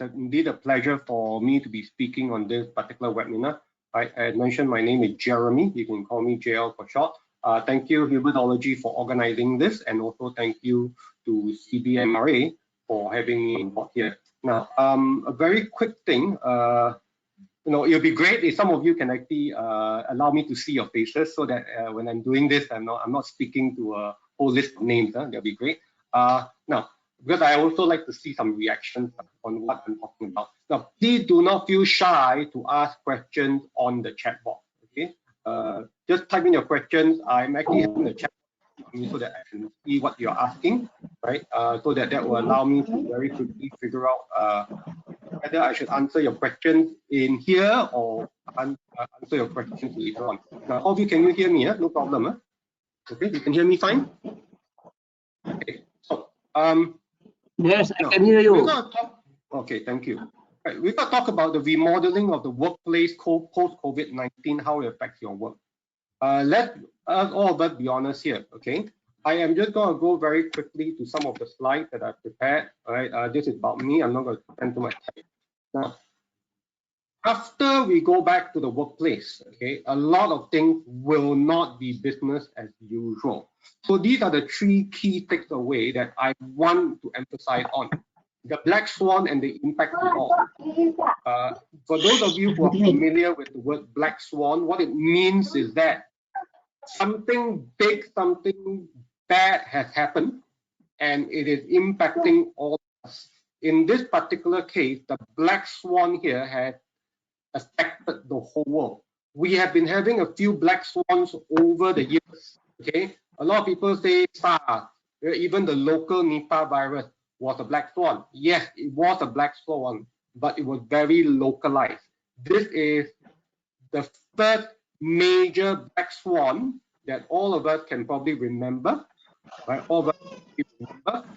indeed a pleasure for me to be speaking on this particular webinar. I mentioned my name is Jeremy. You can call me JL for short. Thank you, Remodelling, for organizing this, and also thank you to CBMRA for having me on board here. Now, a very quick thing. It'll be great if some of you can actually allow me to see your faces, so that when I'm doing this, I'm not speaking to a whole list of names. That'll be great. Now, because I also like to see some reactions on what I'm talking about. Now, please do not feel shy to ask questions on the chat box. Okay, just type in your questions. I'm actually having the chat so that I can see what you're asking, right? So that will allow me to very quickly figure out whether I should answer your questions in here or answer your questions later on. Now, all of you, can you hear me? No problem. Okay, you can hear me fine? Okay, so yes, I can hear you. Okay, thank you. Right, we're going to talk about the remodeling of the workplace post-COVID-19, how it affects your work. Let us all but be honest here, okay? I am just going to go very quickly to some of the slides that I've prepared. All right, this is about me. I'm not going to spend too much time. Now, after we go back to the workplace, okay, a lot of things will not be business as usual. So these are the three key takeaways that I want to emphasize on. The black swan and the impact of all. For those of you who are familiar with the word black swan, what it means is that something big, something bad has happened, and it is impacting all of us. In this particular case, the black swan here has affected the whole world. We have been having a few black swans over the years. Okay, a lot of people say SARS, even the local Nipah virus was a black swan. Yes, it was a black swan, but it was very localized. This is the first major black swan that all of us can probably remember, right? All of us can remember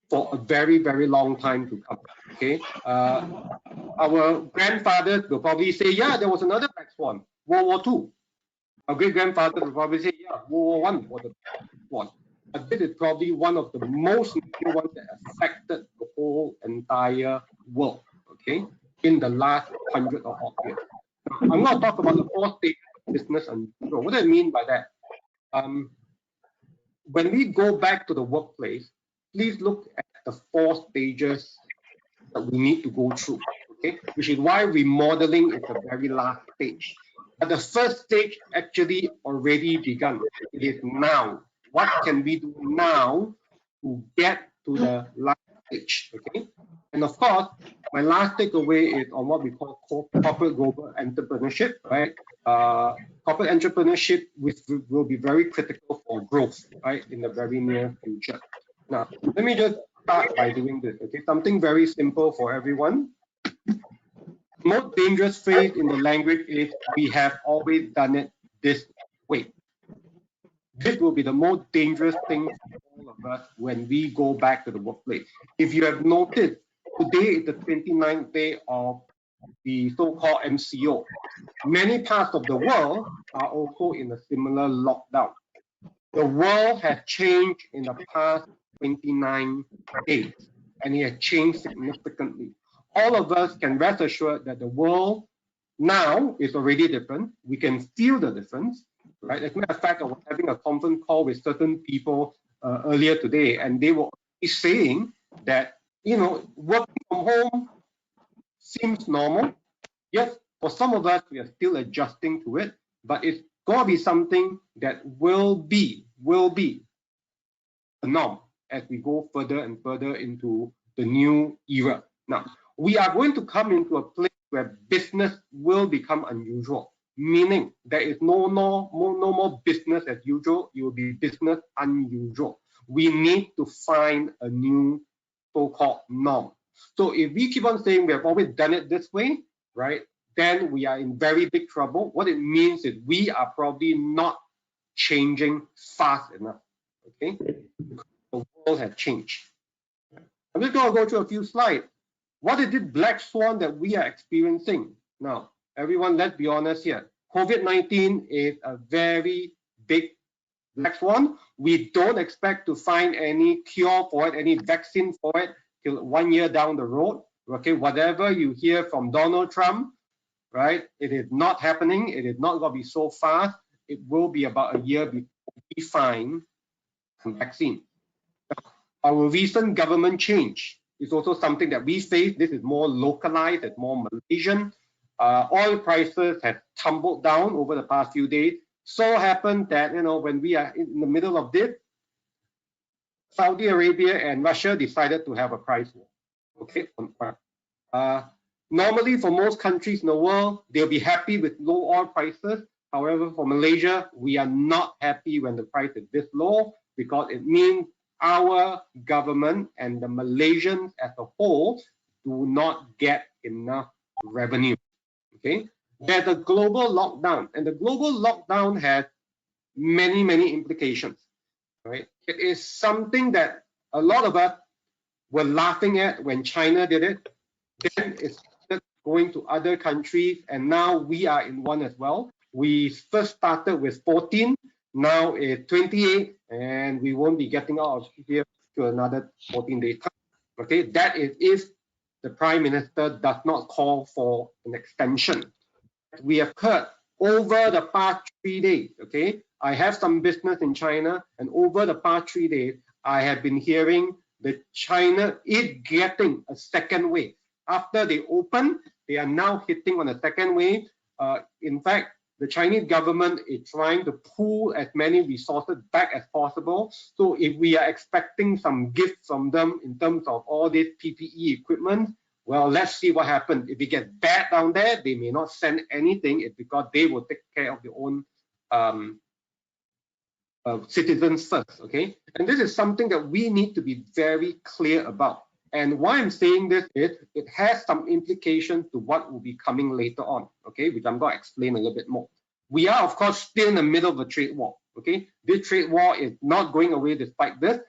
for a very, very long time to come. Okay, our grandfathers will probably say, yeah, there was another black swan, World War II. Our great grandfather will probably say, yeah, World War I was a black swan. But this is probably one of the most major ones that affected the whole entire world, okay, in the last 100 or odd years. Now, I'm going to talk about the 4 stages of business and unusual. What do I mean by that? When we go back to the workplace, please look at the 4 stages that we need to go through, okay, which is why remodeling is the very last stage. But the first stage actually already begun. It is now. What can we do now to get to the last stage, okay? And of course, my last takeaway is on what we call corporate global entrepreneurship, right? Corporate entrepreneurship, which will be very critical for growth, right, in the very near future. Now, let me just start by doing this, okay? Something very simple for everyone. The most dangerous phrase in the language is, we have always done it this way. This will be the most dangerous thing for all of us when we go back to the workplace. If you have noticed, today is the 29th day of the so-called MCO. Many parts of the world are also in a similar lockdown. The world has changed in the past 29 days, and it has changed significantly. All of us can rest assured that the world now is already different. We can feel the difference. Right. As a matter of fact, I was having a conference call with certain people earlier today, and they were saying that, working from home seems normal. Yes, for some of us, we are still adjusting to it, but it's got to be something that will be a norm as we go further and further into the new era. Now, we are going to come into a place where business will become unusual. Meaning there is no more business as usual. It will be business unusual. We need to find a new so-called norm. So if we keep on saying we have always done it this way, right, then we are in very big trouble. What it means is we are probably not changing fast enough. Okay, the world has changed. I'm just going to go through a few slides. What is this black swan that we are experiencing now? Everyone, let's be honest here. COVID-19 is a very big black swan. We don't expect to find any cure for it, any vaccine for it till 1 year down the road. Okay, whatever you hear from Donald Trump, right? It is not happening. It is not going to be so fast. It will be about a year before we find a vaccine. Our recent government change is also something that we face. This is more localized, it's more Malaysian. Oil prices have tumbled down over the past few days. So happened that, when we are in the middle of this, Saudi Arabia and Russia decided to have a price war. Okay. Normally, for most countries in the world, they'll be happy with low oil prices. However, for Malaysia, we are not happy when the price is this low because it means our government and the Malaysians as a whole do not get enough revenue. Okay, there's a global lockdown, and the global lockdown has many, many implications. Right, it is something that a lot of us were laughing at when China did it. Then it started going to other countries, and now we are in one as well. We first started with 14, now it's 28, and we won't be getting out of here to another 14 days. Okay, that is if the Prime Minister does not call for an extension. We have heard over the past 3 days, okay, I have some business in China, and over the past 3 days, I have been hearing that China is getting a second wave. After they open, they are now hitting on a second wave. In fact, the Chinese government is trying to pull as many resources back as possible. So if we are expecting some gifts from them in terms of all this PPE equipment, well, let's see what happens. If it gets bad down there, they may not send anything. It's because they will take care of their own citizens first, okay? And this is something that we need to be very clear about. And why I'm saying this is it has some implications to what will be coming later on, okay, which I'm going to explain a little bit more. We are, of course, still in the middle of a trade war, okay? This trade war is not going away despite this.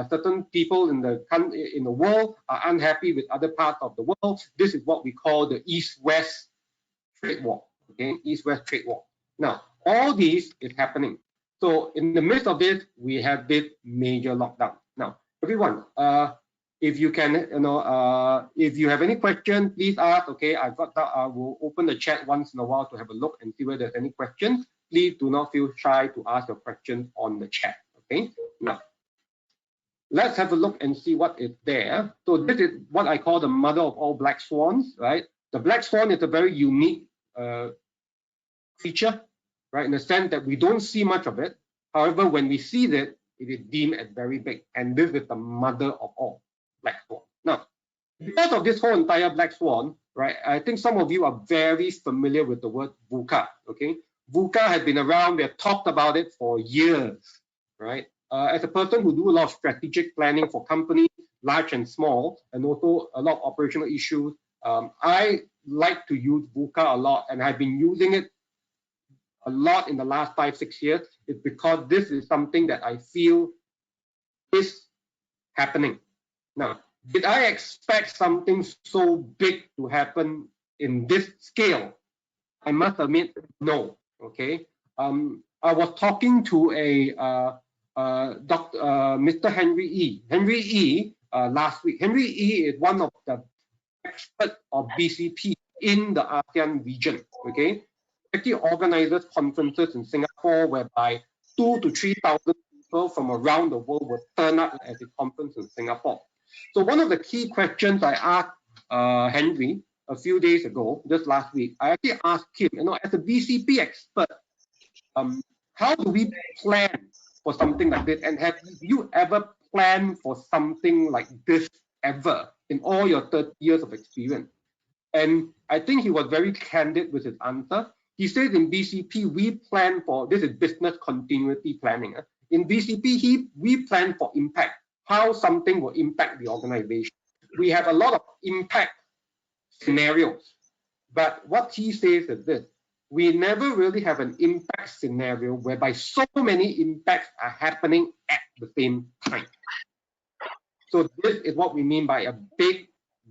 Certain people in the world are unhappy with other parts of the world. This is what we call the East-West trade war, okay? East-West trade war. Now, all these is happening. So in the midst of this, we have this major lockdown. Now, everyone, if you can, if you have any questions, please ask. Okay, I will open the chat once in a while to have a look and see whether there's any questions. Please do not feel shy to ask your questions on the chat. Okay, now let's have a look and see what is there. So this is what I call the mother of all black swans, right? The black swan is a very unique feature, right? In the sense that we don't see much of it. However, when we see it, it is deemed as very big, and this is the mother of all black swan. Now, because of this whole entire black swan, right, I think some of you are very familiar with the word VUCA, okay? VUCA has been around, we have talked about it for years, right? As a person who do a lot of strategic planning for companies, large and small, and also a lot of operational issues, I like to use VUCA a lot, and I've been using it a lot in the last 5-6 years. It's because this is something that I feel is happening. Now, did I expect something so big to happen in this scale? I must admit, no. Okay. I was talking to Mr. Henry E. Last week. Henry E. is one of the experts of BCP in the ASEAN region. Okay. Actually organizes conferences in Singapore whereby 2,000 to 3,000 people from around the world will turn up at the conference in Singapore. So one of the key questions I asked Henry a few days ago, just last week, I actually asked him, as a BCP expert, how do we plan for something like this? And have you ever planned for something like this ever in all your 30 years of experience? And I think he was very candid with his answer. He says in BCP, we plan for, this is business continuity planning. In BCP, we plan for impact, how something will impact the organization. We have a lot of impact scenarios, but what he says is this: we never really have an impact scenario whereby so many impacts are happening at the same time. So this is what we mean by a big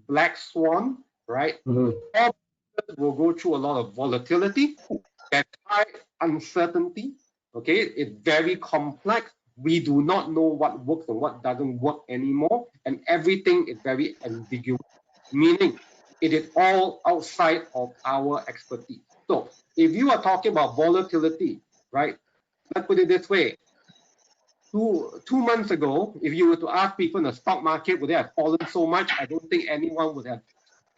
black swan, right? All will go through a lot of volatility, there's high uncertainty, okay? It's very complex. We do not know what works and what doesn't work anymore, and everything is very ambiguous. meaning it is all outside of our expertise. So if you are talking about volatility, right? Let's put it this way. Two months ago, if you were to ask people in the stock market, would they have fallen so much? I don't think anyone would have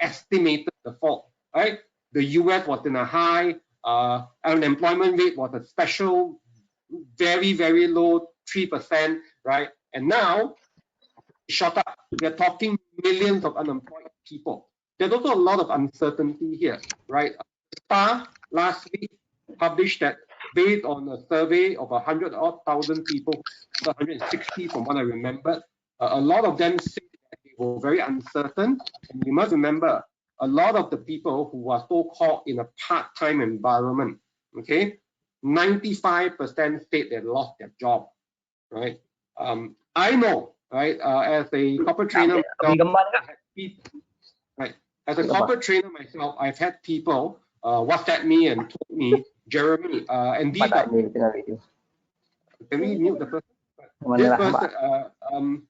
estimated the fall, right? The US was in a high, unemployment rate was a special, very, very low, 3%, right? And now, it shot up. We're talking millions of unemployed people. There's also a lot of uncertainty here, right? STAR last week published that based on a survey of 100,000 people, 160 from what I remember, a lot of them say that they were very uncertain. And you must remember, a lot of the people who are so-called in a part-time environment, okay, 95% said they lost their job, right? I know, right, as a corporate trainer myself, right, as a corporate trainer myself, I've had people WhatsApp me and told me, Jeremy, and these are, can we mute the person? This person,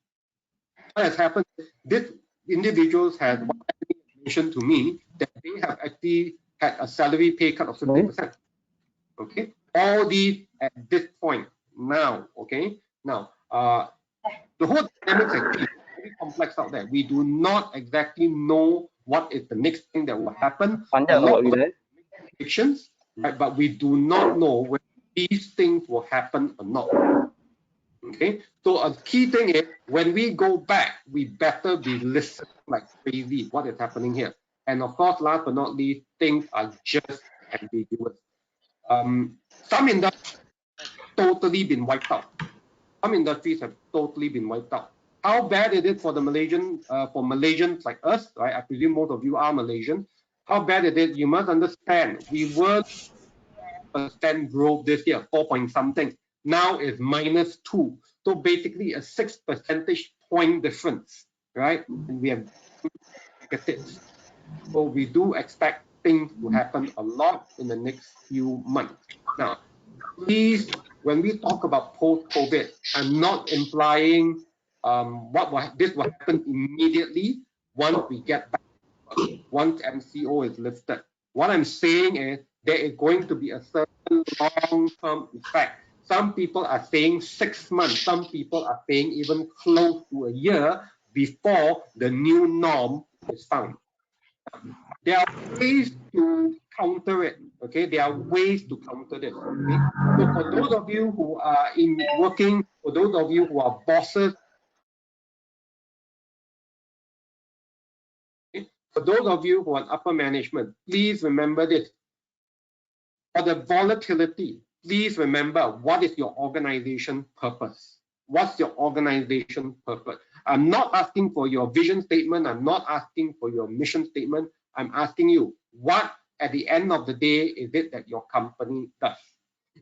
what has happened, this individuals have mentioned to me that they have actually had a salary pay cut of 50%. Okay, all these at this point now. Okay, now the whole dynamics is very complex out there. We do not exactly know what is the next thing that will happen. A lot of predictions, right? But we do not know when these things will happen or not. Okay, so a key thing is when we go back, we better be listening like crazy what is happening here. And of course, last but not least, things are just ambiguous. Some industries have totally been wiped out. Some industries have totally been wiped out. How bad is it for the Malaysians like us, right? I presume most of you are Malaysian. How bad is it? You must understand, we were % growth this year, 4 point something. Now is -2. So basically a 6 percentage point difference, right? And we have negatives. So we do expect things to happen a lot in the next few months. Now, please, when we talk about post-COVID, I'm not implying this will happen immediately once we get back, once MCO is lifted. What I'm saying is there is going to be a certain long-term effect. Some people are saying 6 months. Some people are saying even close to a year before the new norm is found. There are ways to counter it. Okay, there are ways to counter this. Okay? So for those of you who are working, for those of you who are bosses, okay? For those of you who are upper management, please remember this. For the volatility, please remember what is your organization purpose? What's your organization purpose? I'm not asking for your vision statement. I'm not asking for your mission statement. I'm asking you, what at the end of the day is it that your company does?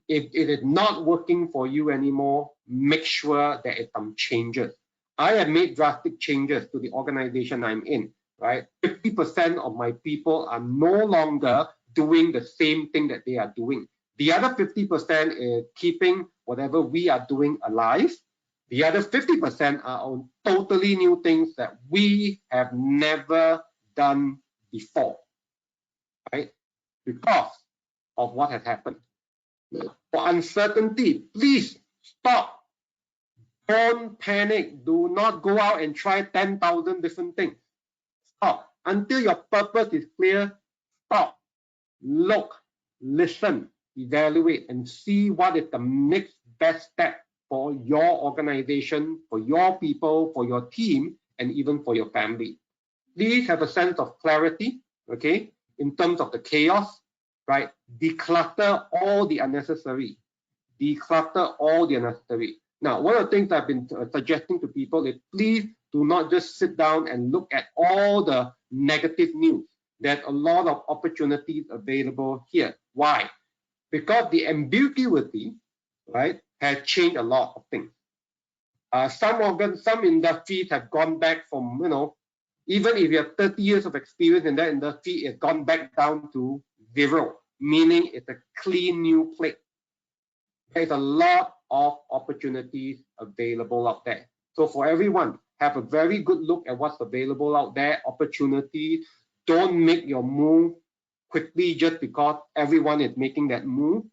If it is not working for you anymore, make sure there is some changes. I have made drastic changes to the organization I'm in, right? 50% of my people are no longer doing the same thing that they are doing. The other 50% is keeping whatever we are doing alive. The other 50% are on totally new things that we have never done before, right? Because of what has happened. For uncertainty, please stop. Don't panic. Do not go out and try 10,000 different things. Stop. Until your purpose is clear, stop. Look, listen, evaluate, and see what is the next best step for your organization, for your people, for your team, and even for your family. Please have a sense of clarity, okay, in terms of the chaos, right? Declutter all the unnecessary. Declutter all the unnecessary. Now, one of the things I've been suggesting to people is please do not just sit down and look at all the negative news. There's a lot of opportunities available here. Why? Because the ambiguity, right, has changed a lot of things. Some industries have gone back from, even if you have 30 years of experience in that industry, it's gone back down to 0, meaning it's a clean new plate. There's a lot of opportunities available out there. So for everyone, have a very good look at what's available out there, opportunity. Don't make your move quickly just because everyone is making that move.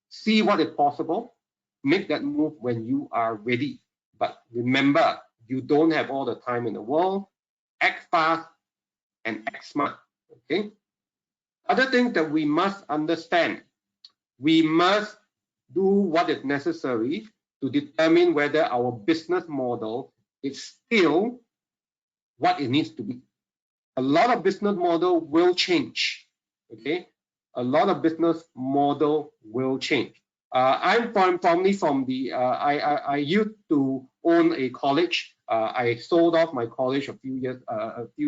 See what is possible. Make that move when you are ready. But remember, you don't have all the time in the world. Act fast and act smart. Okay. Other things that we must understand, we must do what is necessary to determine whether our business model is still what it needs to be. A lot of business model will change. Okay, a lot of business model will change. I'm formerly from the. I used to own a college. I sold off my college a few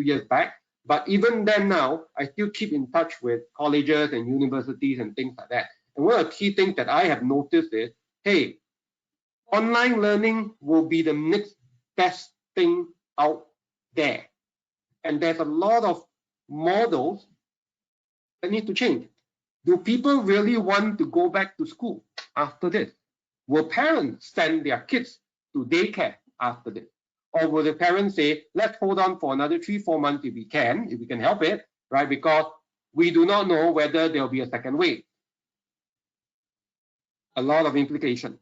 years back. But even then, now I still keep in touch with colleges and universities and things like that. And one of the key things that I have noticed is, hey, online learning will be the next best thing out there. And there's a lot of models that need to change. Do people really want to go back to school after this? Will parents send their kids to daycare after this? Or will the parents say, let's hold on for another 3-4 months if we can help it, right? Because we do not know whether there'll be a second wave. A lot of implication.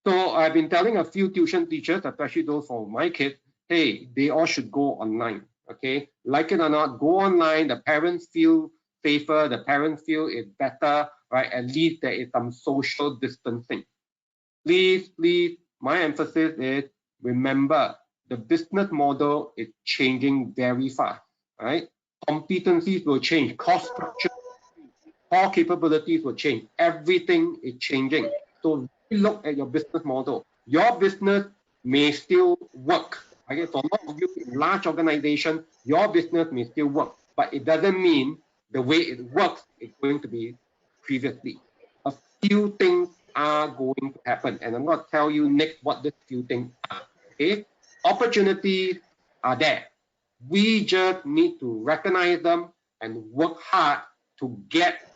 So I've been telling a few tuition teachers, especially those for my kids, hey, they all should go online, okay? Like it or not, go online, the parents feel safer, the parents feel it's better, right? At least there is some social distancing. Please, my emphasis is, remember, the business model is changing very fast, right? Competencies will change, cost structure, core capabilities will change. Everything is changing. So look at your business model. Your business may still work. Okay, for a lot of you in large organizations, your business may still work, but it doesn't mean the way it works is going to be previously. A few things are going to happen, and I'm going to tell you next what these few things are. Okay, opportunities are there. We just need to recognize them and work hard to get.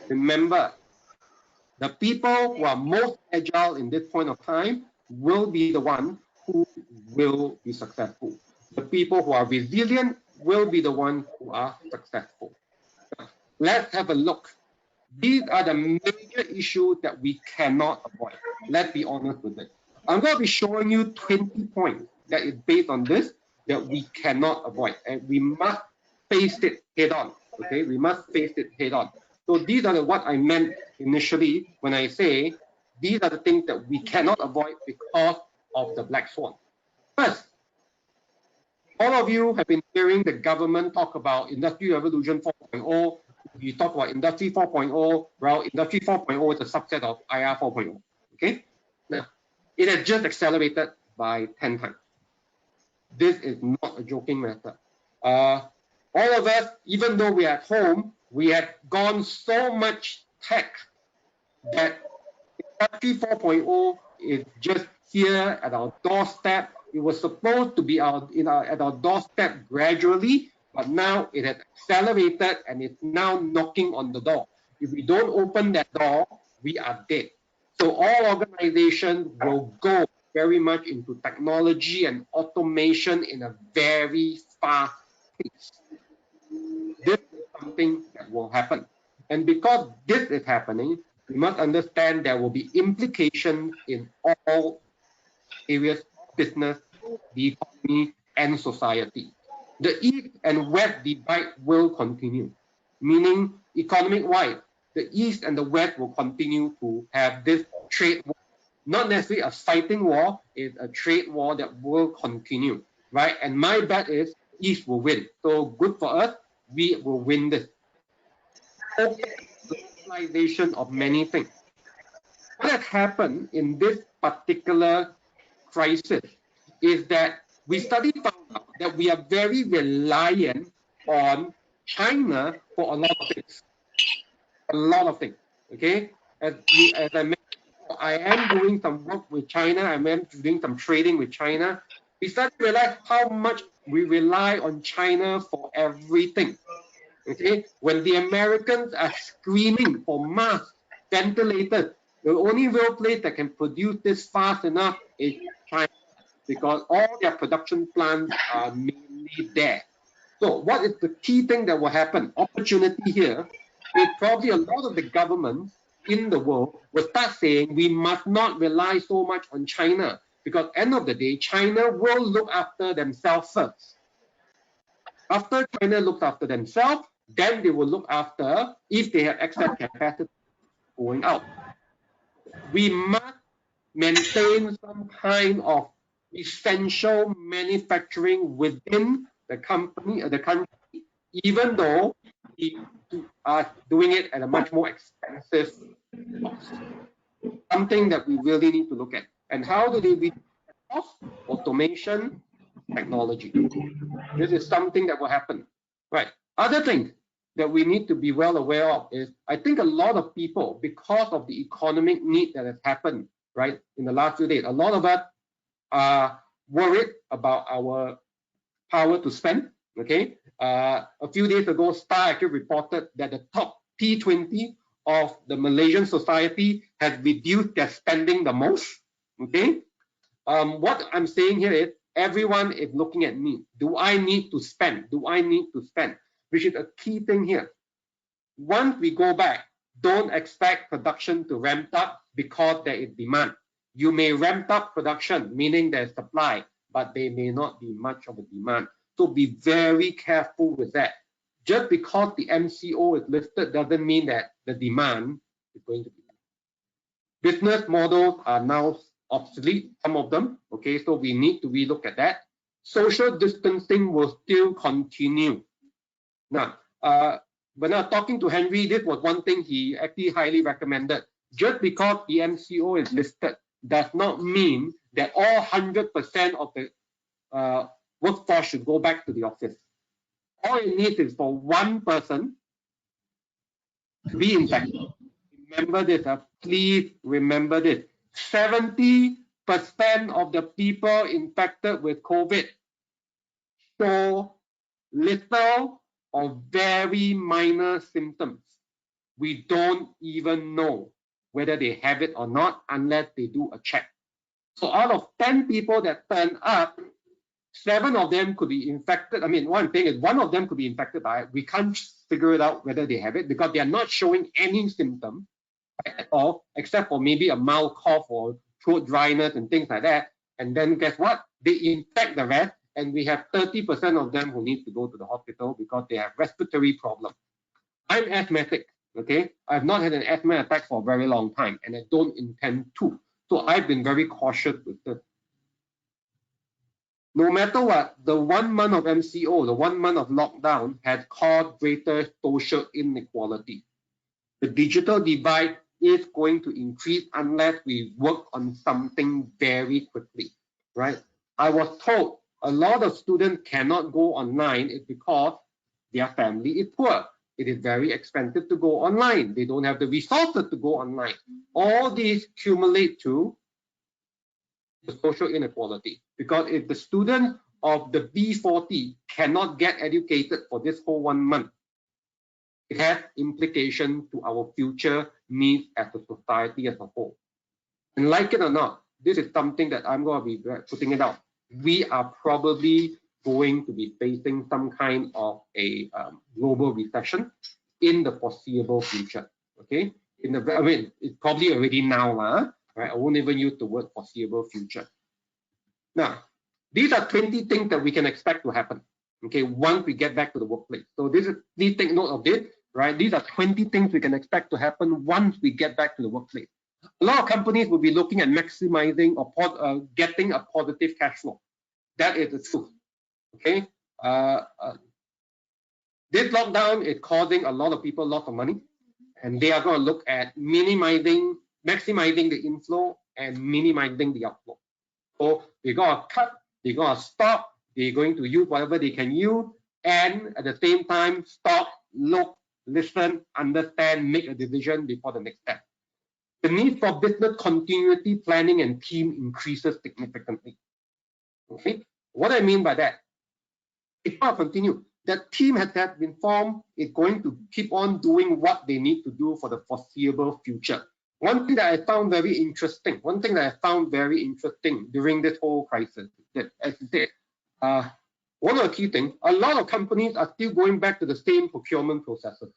Remember, the people who are most agile in this point of time will be the ones who will be successful. The people who are resilient will be the ones who are successful. Let's have a look. These are the major issues that we cannot avoid. Let's be honest with it. I'm going to be showing you 20 points that is based on this that we cannot avoid, and we must face it head on. Okay, we must face it head on. So these are what I meant initially when I say these are the things that we cannot avoid because of the black swan. First, all of you have been hearing the government talk about Industry Revolution 4.0. We talk about Industry 4.0. Well, Industry 4.0 is a subset of IR 4.0. Okay? Now, it has just accelerated by 10 times. This is not a joking matter. All of us, even though we're at home, we have gone so much tech that Industry 4.0 is just here at our doorstep. It was supposed to be at our doorstep gradually, but now it has accelerated and it's now knocking on the door. If we don't open that door, we are dead. So all organizations will go very much into technology and automation in a very fast pace. This is something that will happen. And because this is happening, we must understand there will be implications in all areas of business, the economy, and society. The East and West divide will continue, meaning economic-wise, the East and the West will continue to have this trade war. Not necessarily a fighting war, it's a trade war that will continue, right? And my bet is East will win. So good for us, we will win this. Globalization of many things. What has happened in this particular crisis is that we found out that we are very reliant on China for a lot of things. A lot of things, okay? As I mentioned, I am doing some work with China. I am doing some trading with China. We start to realize how much we rely on China for everything. Okay, when the Americans are screaming for masks, ventilators, the only real place that can produce this fast enough is China. because all their production plants are mainly there. So what is the key thing that will happen? Opportunity here is probably a lot of the governments in the world will start saying we must not rely so much on China, because end of the day, China will look after themselves first. After China looks after themselves, then they will look after if they have excess capacity going out. We must maintain some kind of essential manufacturing within the company or the country, even though we are doing it at a much more expensive cost. Something that we really need to look at. And how do they reduce cost? Automation, technology. This is something that will happen. Right. Other thing that we need to be well aware of is, I think a lot of people, because of the economic need that has happened, right, in the last few days, a lot of us are worried about our power to spend. Okay. A few days ago, Star actually reported that the top P20 of the Malaysian society has reduced their spending the most. Okay. What I'm saying here is everyone is looking at me. Do I need to spend? Do I need to spend? Which is a key thing here. Once we go back, don't expect production to ramp up because there is demand. You may ramp up production, meaning there's supply, but there may not be much of a demand. So be very careful with that. Just because the MCO is listed doesn't mean that the demand is going to be. Business models are now obsolete, some of them. Okay, so we need to relook at that. Social distancing will still continue. Now, when I was talking to Henry, this was one thing he actually highly recommended. Just because the MCO is listed does not mean that all 100% of the workforce should go back to the office. All it needs is for one person to be infected. Remember this, please remember this. 70% of the people infected with COVID show little or very minor symptoms. We don't even know whether they have it or not unless they do a check. So out of 10 people that turn up, 7 of them could be infected. I mean, one thing is one of them could be infected by it. We can't figure it out whether they have it because they are not showing any symptom at all, except for maybe a mild cough or throat dryness and things like that. And then guess what? They infect the rest, and we have 30% of them who need to go to the hospital because they have respiratory problems. I'm asthmatic, okay? I've not had an asthma attack for a very long time, and I don't intend to. So I've been very cautious with this. No matter what, the 1 month of MCO, the 1 month of lockdown has caused greater social inequality. The digital divide is going to increase unless we work on something very quickly, right? I was told a lot of students cannot go online is because their family is poor. It is very expensive to go online. They don't have the resources to go online. All these accumulate to the social inequality, because if the student of the B40 cannot get educated for this whole 1 month, it has implications to our future needs as a society as a whole. And like it or not, this is something that I'm going to be putting it out. We are probably going to be facing some kind of a global recession in the foreseeable future. Okay, I mean, it's probably already now, right? I won't even use the word foreseeable future. Now, these are 20 things that we can expect to happen. Okay, once we get back to the workplace. So please take note of this, right? These are 20 things we can expect to happen once we get back to the workplace. A lot of companies will be looking at maximizing or getting a positive cash flow. That is the truth. Okay, this lockdown is causing a lot of people a lot of money, and they are going to look at maximizing the inflow and minimizing the outflow. So they're going to cut, they're going to stop, they're going to use whatever they can use, and at the same time, stop, look, listen, understand, make a decision before the next step. The need for business continuity planning and team increases significantly. Okay, what I mean by that, it's not continue. That team has been formed, is going to keep on doing what they need to do for the foreseeable future. one thing that I found very interesting, during this whole crisis, that as I said, one of the key things, a lot of companies are still going back to the same procurement processes,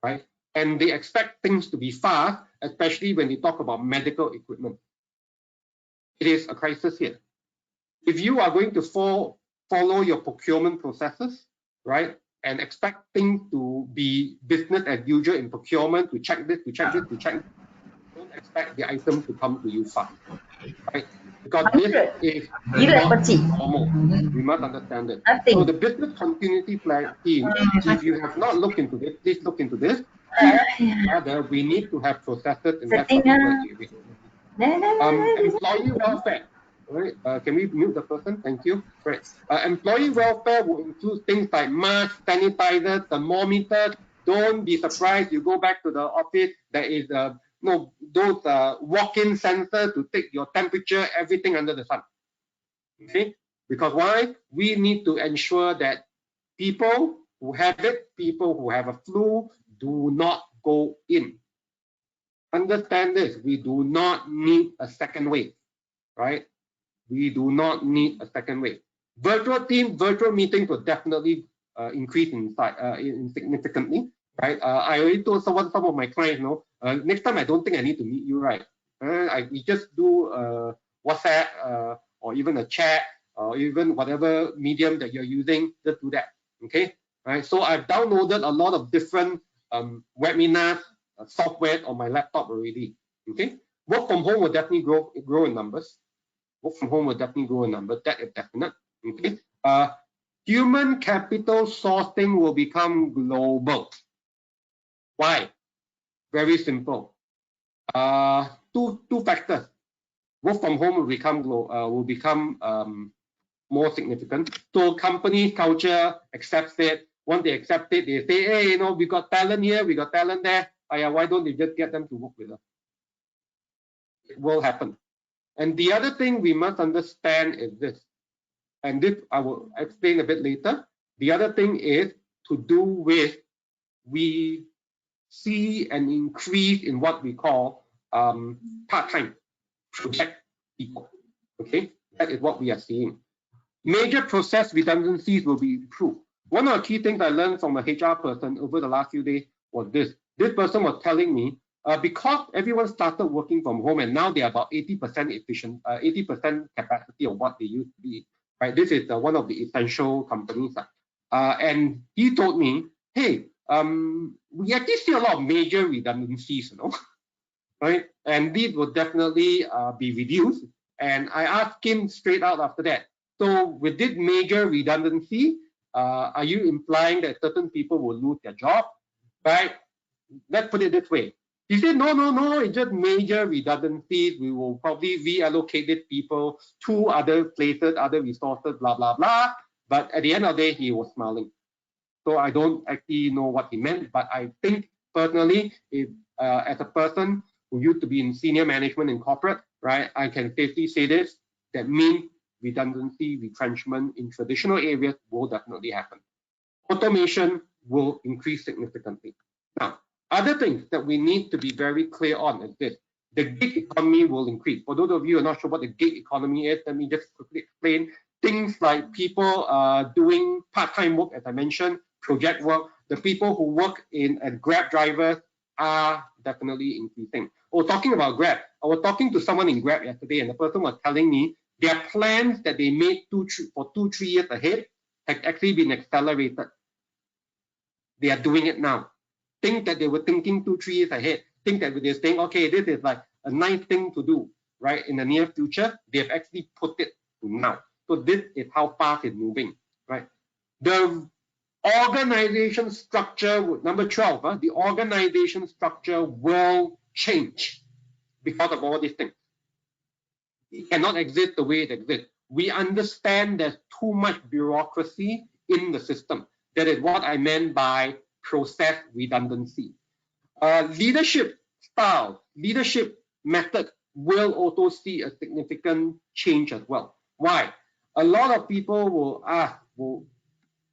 right? And they expect things to be fast, especially when they talk about medical equipment. It is a crisis here. If you are going to follow your procurement processes, right, and expect things to be business as usual in procurement, to check this, to check this, to check this, don't expect the item to come to you fast, right? Because this is not normal. We must understand it. So the business continuity plan team, if you have not looked into this, please look into this. Rather, we need to have processes in that particular area. Employee welfare. Right? Can we mute the person? Thank you. Great. Employee welfare will include things like masks, sanitizers, thermometers. Don't be surprised. You go back to the office. There is those walk-in sensors to take your temperature, everything under the sun. Okay? Because why? We need to ensure that people who have it, people who have a flu, do not go in. Understand this. We do not need a second wave, right? We do not need a second wave. Virtual meetings will definitely increase in significantly, right? I already told some of my clients, next time I don't think I need to meet you, right? We just do WhatsApp or even a chat or even whatever medium that you're using, just do that, okay? Right? So I've downloaded a lot of different webinar software on my laptop already, okay? Work from home will definitely grow in numbers. Work from home will definitely grow in numbers. That is definite. Okay. Human capital sourcing will become global. Why? Very simple. Two factors. Work from home will become more significant. So company culture accepts it. Once they accept it, they say, hey, we got talent here, we got talent there. Why don't you just get them to work with us? It will happen. And the other thing we must understand is this, and this I will explain a bit later. The other thing is to do with, we see an increase in what we call part-time project people, okay? That is what we are seeing. Major process redundancies will be improved. One of the key things I learned from a HR person over the last few days was this. This person was telling me, because everyone started working from home and now they are about 80% efficient, 80% capacity of what they used to be, right? This is one of the essential companies. And he told me, hey, we actually see a lot of major redundancies, right? And these will definitely be reduced. And I asked him straight out after that, so with this major redundancy, are you implying that certain people will lose their job, right? Let's put it this way. He said, no, it's just major redundancies. We will probably reallocate these people to other places, other resources, blah, blah, blah. But at the end of the day, he was smiling. So I don't actually know what he meant, but I think personally, if as a person who used to be in senior management in corporate, right, I can safely say this, that means redundancy, retrenchment in traditional areas will definitely happen. Automation will increase significantly. Now, other things that we need to be very clear on is this. The gig economy will increase. For those of you who are not sure what the gig economy is, let me just quickly explain. Things like people doing part-time work, as I mentioned, project work, the people who work as Grab drivers are definitely increasing. Talking about Grab, I was talking to someone in Grab yesterday, and the person was telling me their plans that they made 2-3 years ahead have actually been accelerated. They are doing it now. Think that they were thinking 2-3 years ahead. Think that they're saying, okay, this is like a nice thing to do, right? In the near future, they have actually put it to now. So this is how fast it's moving, right? The organization structure, number 12, the organization structure will change because of all these things. It cannot exist the way it exists. We understand there's too much bureaucracy in the system. That is what I meant by process redundancy. Leadership style, leadership method will also see a significant change as well. Why? A lot of people will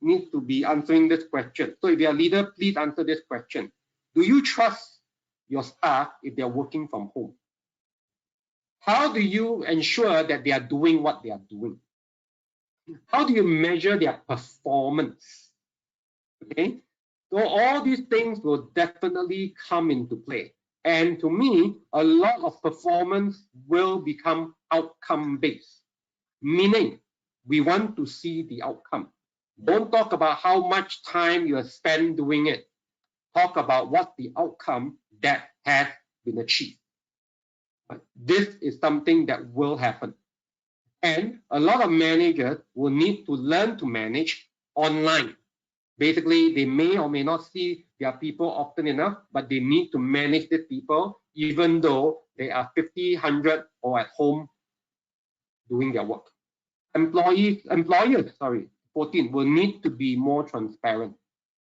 need to be answering this question. So if you're a leader, please answer this question. Do you trust your staff if they're working from home? How do you ensure that they are doing what they are doing? How do you measure their performance? Okay, so all these things will definitely come into play. And to me, a lot of performance will become outcome-based, meaning we want to see the outcome. Don't talk about how much time you have spent doing it. Talk about what the outcome that has been achieved. This is something that will happen. And a lot of managers will need to learn to manage online. Basically, they may or may not see their people often enough, but they need to manage these people even though they are 50, 100 or at home doing their work. Employers, 14, will need to be more transparent,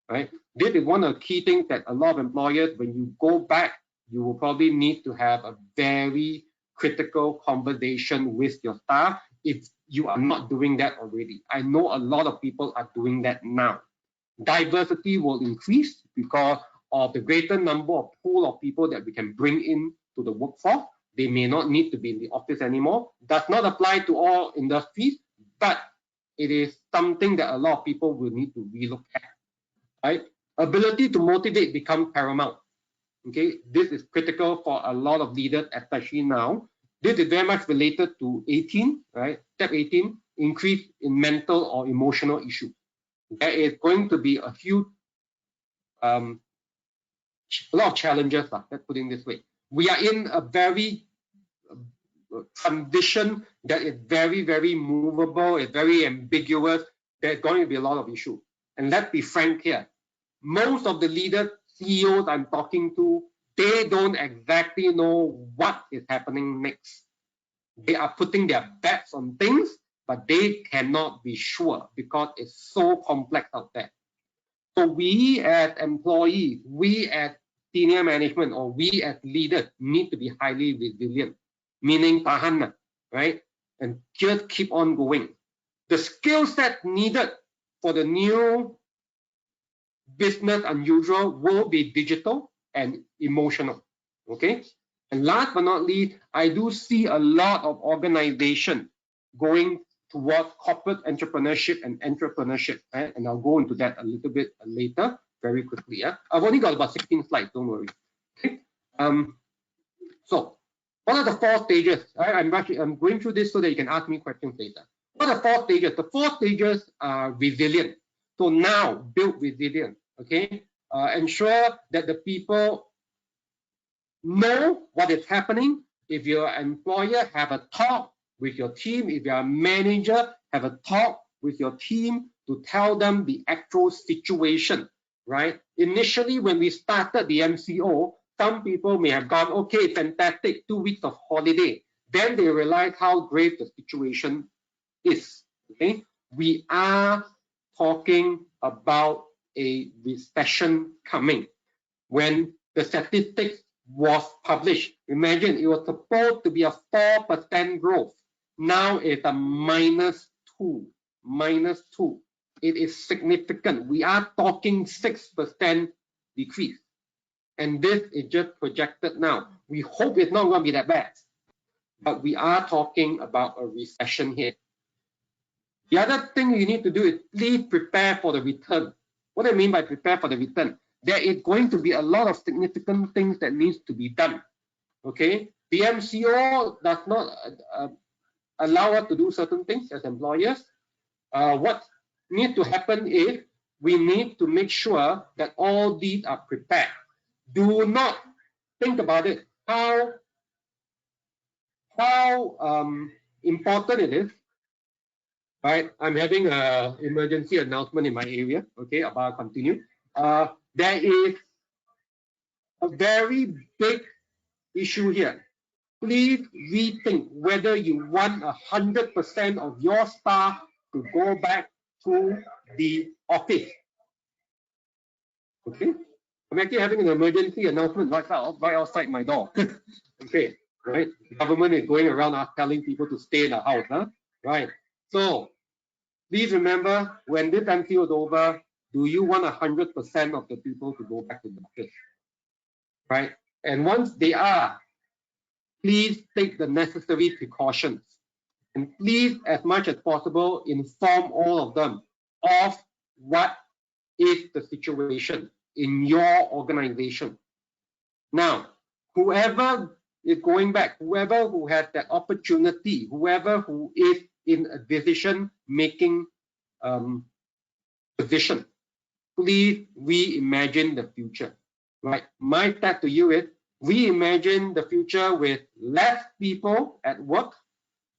right? This is one of the key things that a lot of employers, when you go back, you will probably need to have a very critical conversation with your staff if you are not doing that already. I know a lot of people are doing that now. Diversity will increase because of the greater number of pool of people that we can bring in to the workforce. They may not need to be in the office anymore. Does not apply to all industries, but it is something that a lot of people will need to relook at. Right? Ability to motivate becomes paramount. Okay, this is critical for a lot of leaders, especially now. This is very much related to 18, right? Step 18, increase in mental or emotional issues. There is going to be a huge, a lot of challenges, let's put it this way. We are in a very condition that is very, very movable, it's very ambiguous. There's going to be a lot of issues. And let's be frank here. Most of the leaders, CEOs I'm talking to, they don't exactly know what is happening next. They are putting their bets on things, but they cannot be sure because it's so complex out there. So we as employees, we as senior management, or we as leaders need to be highly resilient, meaning tahan, right? And just keep on going. The skill set needed for the new business unusual will be digital and emotional, okay? And last but not least, I do see a lot of organization going towards corporate entrepreneurship and entrepreneurship, right? And I'll go into that a little bit later, very quickly. Yeah? I've only got about 16 slides, don't worry. Okay. So what are the 4 stages? I'm going through this so that you can ask me questions later. What are the 4 stages? The 4 stages are resilient. So now build resilience, okay? Ensure that the people know what is happening. If your employer, have a talk with your team. If you're a manager, have a talk with your team to tell them the actual situation, right? Initially, when we started the MCO, some people may have gone, okay, fantastic, 2 weeks of holiday. Then they realize how grave the situation is, okay? We are talking about a recession coming. When the statistics was published, imagine it was supposed to be a 4% growth. Now it's a -2. It is significant. We are talking 6% decrease. And this is just projected now. We hope it's not going to be that bad. But we are talking about a recession here. The other thing you need to do is please prepare for the return. What I mean by prepare for the return, there is going to be a lot of significant things that needs to be done. Okay, the MCO does not allow us to do certain things as employers. What needs to happen is we need to make sure that all these are prepared. Do not think about it, how important it is. Right, I'm having an emergency announcement in my area. Okay, about continue. There is a very big issue here. Please rethink whether you want 100% of your staff to go back to the office. Okay, I'm actually having an emergency announcement right outside my door. Okay, right. The government is going around telling people to stay in the house, huh? Right. So please remember, when this MCO is over, do you want 100% of the people to go back to the office? Right? And once they are, please take the necessary precautions. And please, as much as possible, inform all of them of what is the situation in your organization. Now, whoever is going back, whoever who has that opportunity, whoever who is in a decision-making position, please reimagine the future, right? My tag to you is reimagine the future with less people at work,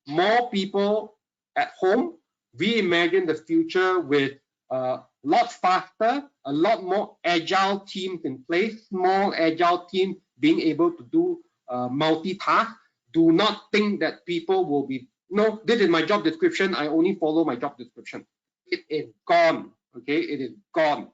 more people at home. Reimagine the future with a lot faster, a lot more agile teams in place, small agile teams being able to do multitask. Do not think that people will be, no, this is my job description, I only follow my job description. It is gone, okay? It is gone.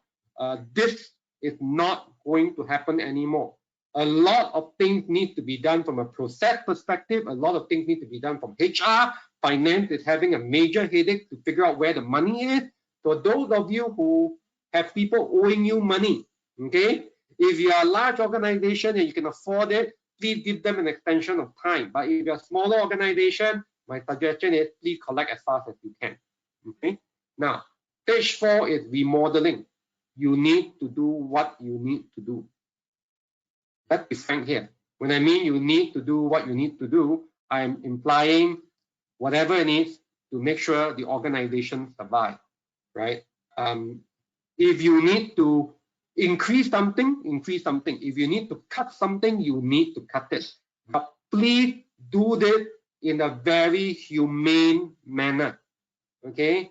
This is not going to happen anymore. A lot of things need to be done from a process perspective. A lot of things need to be done from HR. Finance is having a major headache to figure out where the money is. So those of you who have people owing you money, okay, if you are a large organization and you can afford it, please give them an extension of time. But if you're a smaller organization, my suggestion is please collect as fast as you can. Okay. Now, stage 4 is remodeling. You need to do what you need to do. Let's be frank here. When I mean you need to do what you need to do, I'm implying whatever it needs to make sure the organization survives, right? If you need to increase something, increase something. If you need to cut something, you need to cut it. But please do this in a very humane manner, okay?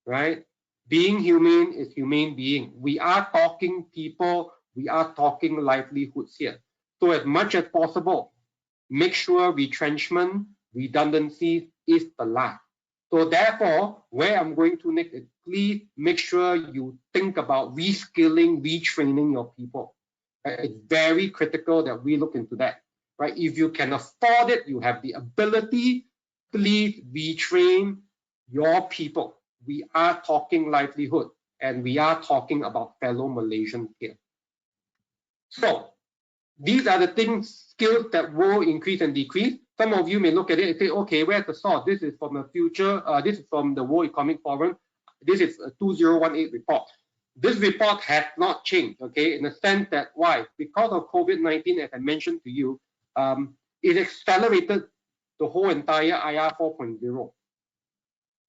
Right? Being humane is humane being. We are talking people, we are talking livelihoods here. So as much as possible, make sure retrenchment, redundancy is the last. So therefore, where I'm going to next is please make sure you think about reskilling, retraining your people. It's very critical that we look into that. Right? If you can afford it, you have the ability, please retrain your people. We are talking livelihood and we are talking about fellow Malaysians here. So these are the things, skills that will increase and decrease. Some of you may look at it and say, okay, where's the source? This is from the future, this is from the World Economic Forum. This is a 2018 report. This report has not changed, okay, in the sense that why? Because of COVID-19, as I mentioned to you, it accelerated the whole entire IR 4.0.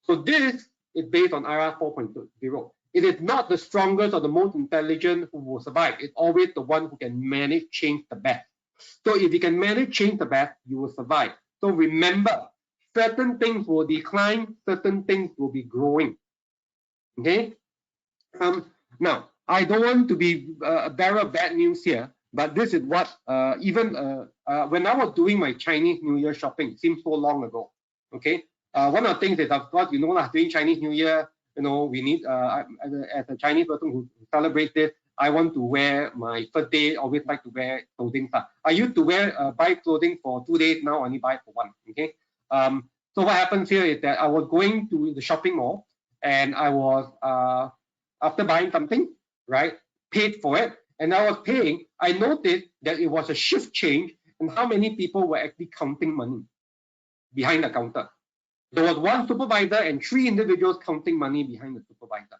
So this is based on IR 4.0. It is not the strongest or the most intelligent who will survive. It's always the one who can manage change the best. So if you can manage change the best, you will survive. So remember, certain things will decline, certain things will be growing. Okay? Now, I don't want to be a bearer of bad news here, but this is what even when I was doing my Chinese New Year shopping, seems so long ago. Okay? One of the things is, of course, you know, during Chinese New Year, you know, we need, as a Chinese person who celebrates this, I want to wear my first day, always like to wear clothing. I used to wear, buy clothing for 2 days, now I only buy for 1, okay? So what happens here is that I was going to the shopping mall and I was, after buying something, right, paid for it, and I was paying, I noticed that it was a shift change and how many people were actually counting money behind the counter. There was one supervisor and 3 individuals counting money behind the supervisor,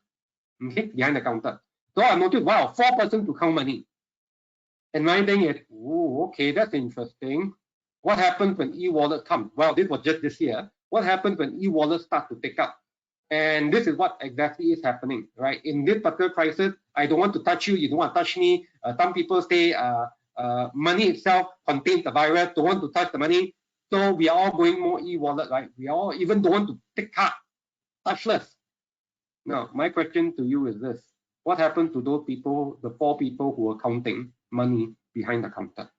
okay, behind the counter. So I noticed, wow, 4 persons to count money. And my thing is, oh, okay, that's interesting. What happens when e-wallet comes? Well, this was just this year. What happens when e-wallet starts to take up? And this is what exactly is happening, right? In this particular crisis, I don't want to touch you, you don't want to touch me. Some people say money itself contains the virus, don't want to touch the money. So we are all going more e-wallet, right? We all even don't want to take card, touchless. Now, my question to you is this. What happened to those people, the 4 people who were counting money behind the counter?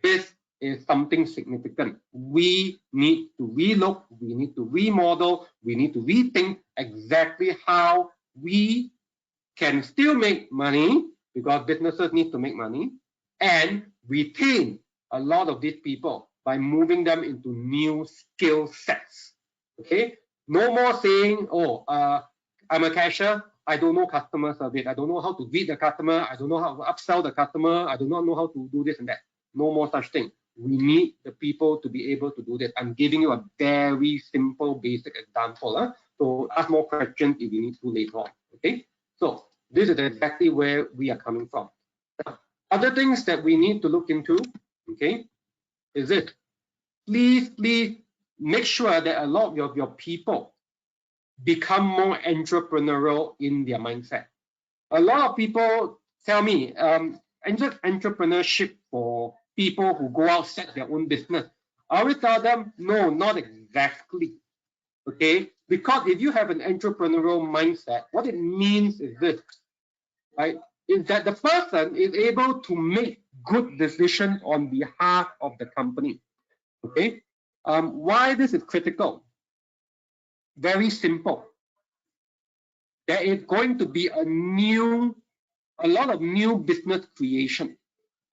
This is something significant. We need to relook, we need to remodel, we need to rethink exactly how we can still make money, because businesses need to make money, and retain a lot of these people by moving them into new skill sets. Okay? No more saying, oh, I'm a cashier, I don't know customer service. I don't know how to read the customer. I don't know how to upsell the customer. I do not know how to do this and that. No more such thing. We need the people to be able to do this. I'm giving you a very simple, basic example. So ask more questions if you need to later on. Okay. So this is exactly where we are coming from. Now, other things that we need to look into, okay, is it. Please make sure that a lot of your people become more entrepreneurial in their mindset. A lot of people tell me, entrepreneurship for people who go out set their own business. I always tell them, no, not exactly. Okay, because if you have an entrepreneurial mindset, what it means is this, right? Is that the person is able to make good decisions on behalf of the company. Okay, why this is critical? Very simple. There is going to be a lot of new business creation.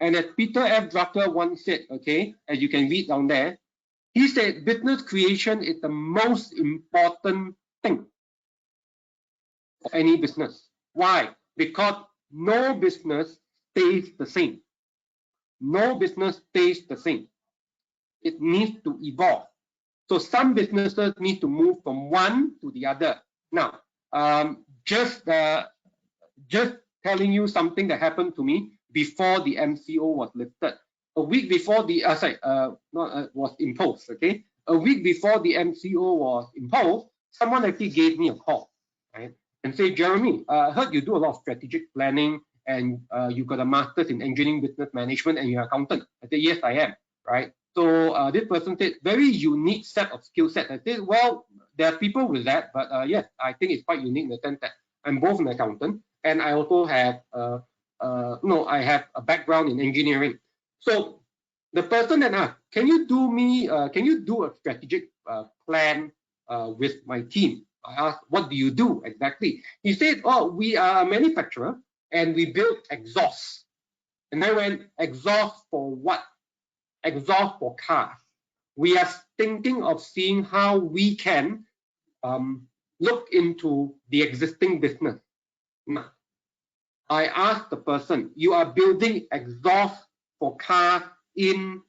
And as Peter F. Drucker once said, okay, as you can read down there, he said business creation is the most important thing for any business. Why? Because no business stays the same. No business stays the same. It needs to evolve. So some businesses need to move from one to the other. Now, just telling you something that happened to me before the MCO was lifted. A week before the was imposed. Okay, a week before the MCO was imposed, someone actually gave me a call, right, and say, Jeremy, I heard you do a lot of strategic planning and you got a master's in engineering business management and you're an accountant. I said, yes, I am, right? So this person said, very unique set of skill sets. I said, well, there are people with that, but yes, I think it's quite unique in the sense that I'm both an accountant and I also have I have a background in engineering. So the person then asked, can you do a strategic plan with my team? I asked, what do you do exactly? He said, oh, we are a manufacturer and we build exhausts. And I went, exhaust for what? Exhaust for cars. We are thinking of seeing how we can look into the existing business. Now, I asked the person, you are building exhaust for cars in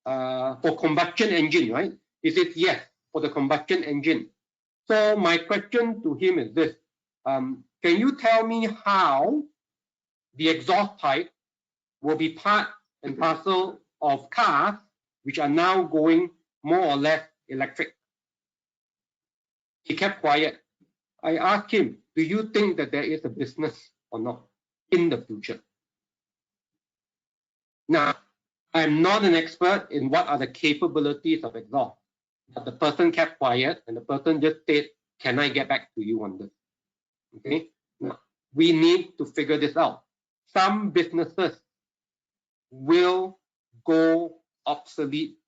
for combustion engine, right? He said, yes, for the combustion engine. So my question to him is this, can you tell me how the exhaust pipe will be part and parcel of cars which are now going more or less electric? He kept quiet. I asked him, do you think that there is a business or not in the future? Now, I'm not an expert in what are the capabilities of exhaust, but the person kept quiet and the person just said, can I get back to you on this? Okay, now we need to figure this out. Some businesses will go obsolete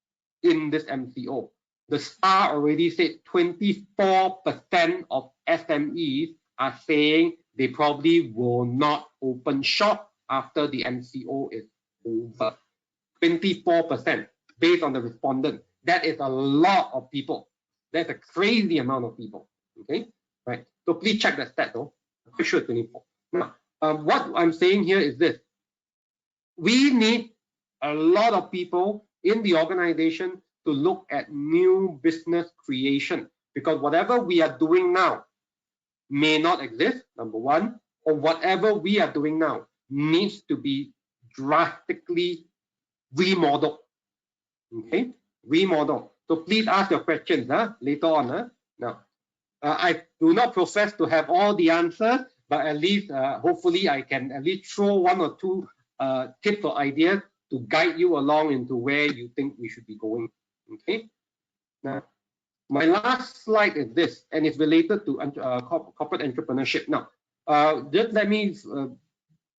in this MCO. The STAR already said 24% of SMEs are saying they probably will not open shop after the MCO is over. 24% based on the respondent. That is a lot of people. That's a crazy amount of people. Okay, right. So please check that stat though. I'm pretty sure it's 24. Now, what I'm saying here is this: we need a lot of people in the organization to look at new business creation, because whatever we are doing now may not exist, number one, or whatever we are doing now needs to be drastically remodeled. Okay, remodel. So please ask your questions later on. Now, I do not profess to have all the answers, but at least hopefully I can at least throw one or two tips or ideas to guide you along into where you think we should be going. Okay. Now, my last slide is this, and it's related to corporate entrepreneurship. Now, just let me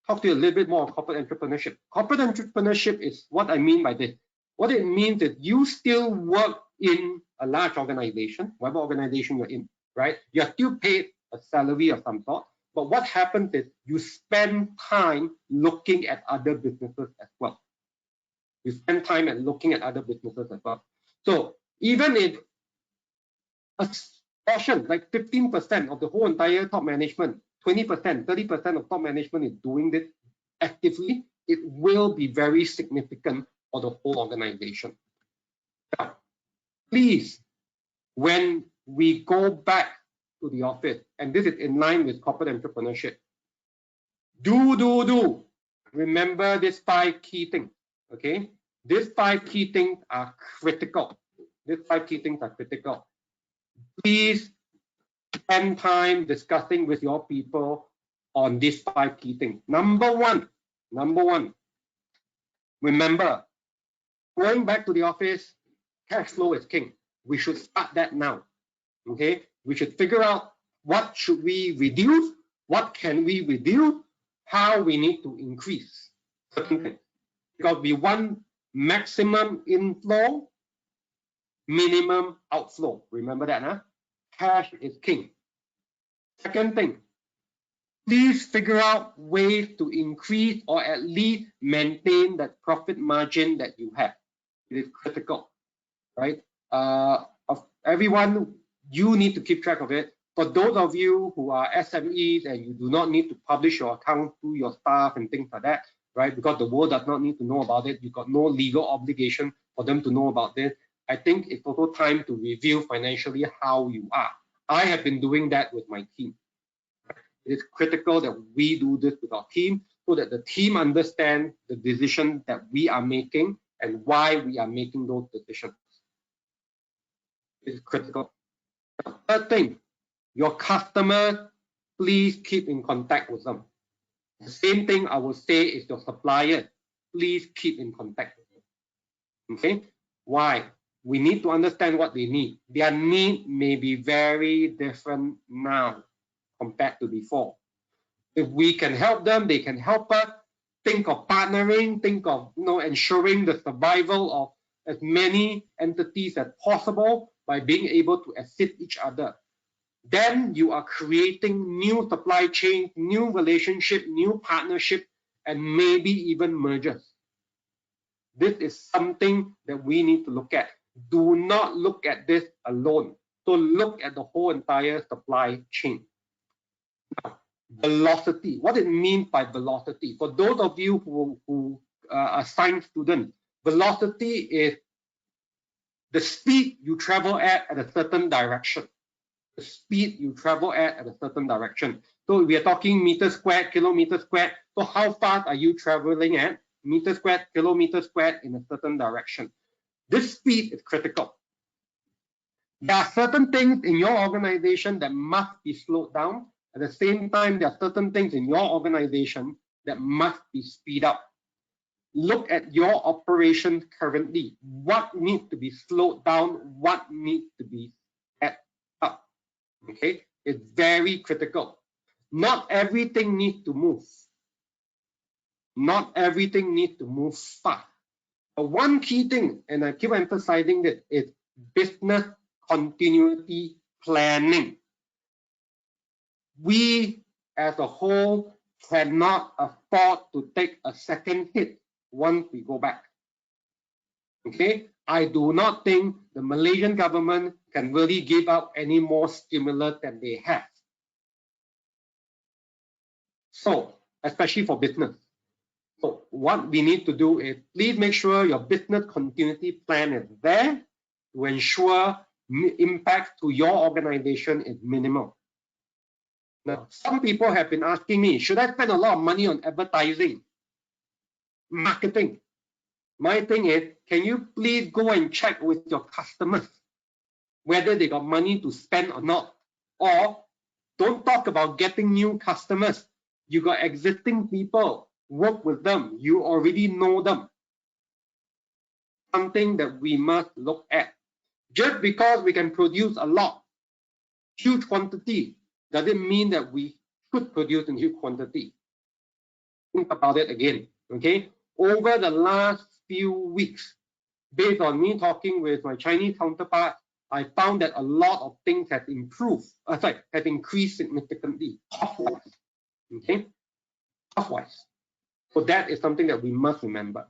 talk to you a little bit more of corporate entrepreneurship. Corporate entrepreneurship is what I mean by this. What it means is you still work in a large organization, whatever organization you're in, right? You're still paid a salary of some sort, but what happens is you spend time looking at other businesses as well. You spend time at looking at other businesses as well. So even if a portion, like 15% of the whole entire top management 20%, 30% of top management is doing this actively, it will be very significant for the whole organization. Now, please, when we go back to the office, and this is in line with corporate entrepreneurship, do remember these 5 key things, okay? These 5 key things are critical. These 5 key things are critical. Please spend time discussing with your people on these 5 key things. Number one, remember, going back to the office, cash flow is king. We should start that now, okay? We should figure out what should we reduce, what can we reduce, how we need to increase certain things. Because we want maximum inflow, minimum outflow. Remember that, huh? Cash is king. Second thing, please figure out ways to increase or at least maintain that profit margin that you have. It is critical, right? Of everyone, you need to keep track of it. For those of you who are SMEs and you do not need to publish your account to your staff and things like that, right? Because the world does not need to know about it. You've got no legal obligation for them to know about this. I think it's also time to review financially how you are. I have been doing that with my team. It is critical that we do this with our team so that the team understands the decision that we are making and why we are making those decisions. It is critical. The third thing, your customers, please keep in contact with them. The same thing I would say is your suppliers, please keep in contact with them. Okay? Why? We need to understand what they need. Their need may be very different now compared to before. If we can help them, they can help us. Think of partnering, think of ensuring the survival of as many entities as possible by being able to assist each other. Then you are creating new supply chains, new relationship, new partnership, and maybe even mergers. This is something that we need to look at. Do not look at this alone. So look at the whole entire supply chain. Now, velocity. What it means by velocity? For those of you who are science students, velocity is the speed you travel at a certain direction. The speed you travel at a certain direction. So we are talking meter squared, kilometer squared. So how fast are you traveling at? Meter squared, kilometer squared in a certain direction. This speed is critical. There are certain things in your organization that must be slowed down. At the same time, there are certain things in your organization that must be speed up. Look at your operations currently. What needs to be slowed down? What needs to be sped up? Okay, it's very critical. Not everything needs to move. Not everything needs to move fast. But one key thing, and I keep emphasizing this, is business continuity planning. We, as a whole, cannot afford to take a second hit once we go back. Okay, I do not think the Malaysian government can really give out any more stimulus than they have. So, especially for business. So what we need to do is please make sure your business continuity plan is there to ensure impact to your organization is minimal. Now, some people have been asking me, should I spend a lot of money on advertising, marketing? My thing is, can you please go and check with your customers whether they got money to spend or not? Or don't talk about getting new customers. You got existing people. Work with them. You already know them. Something that we must look at. Just because we can produce a lot, huge quantity, doesn't mean that we should produce in huge quantity. Think about it again, okay? Over the last few weeks, based on me talking with my Chinese counterpart, I found that a lot of things have improved, have increased significantly, cost-wise, okay? Cost-wise. So that is something that we must remember.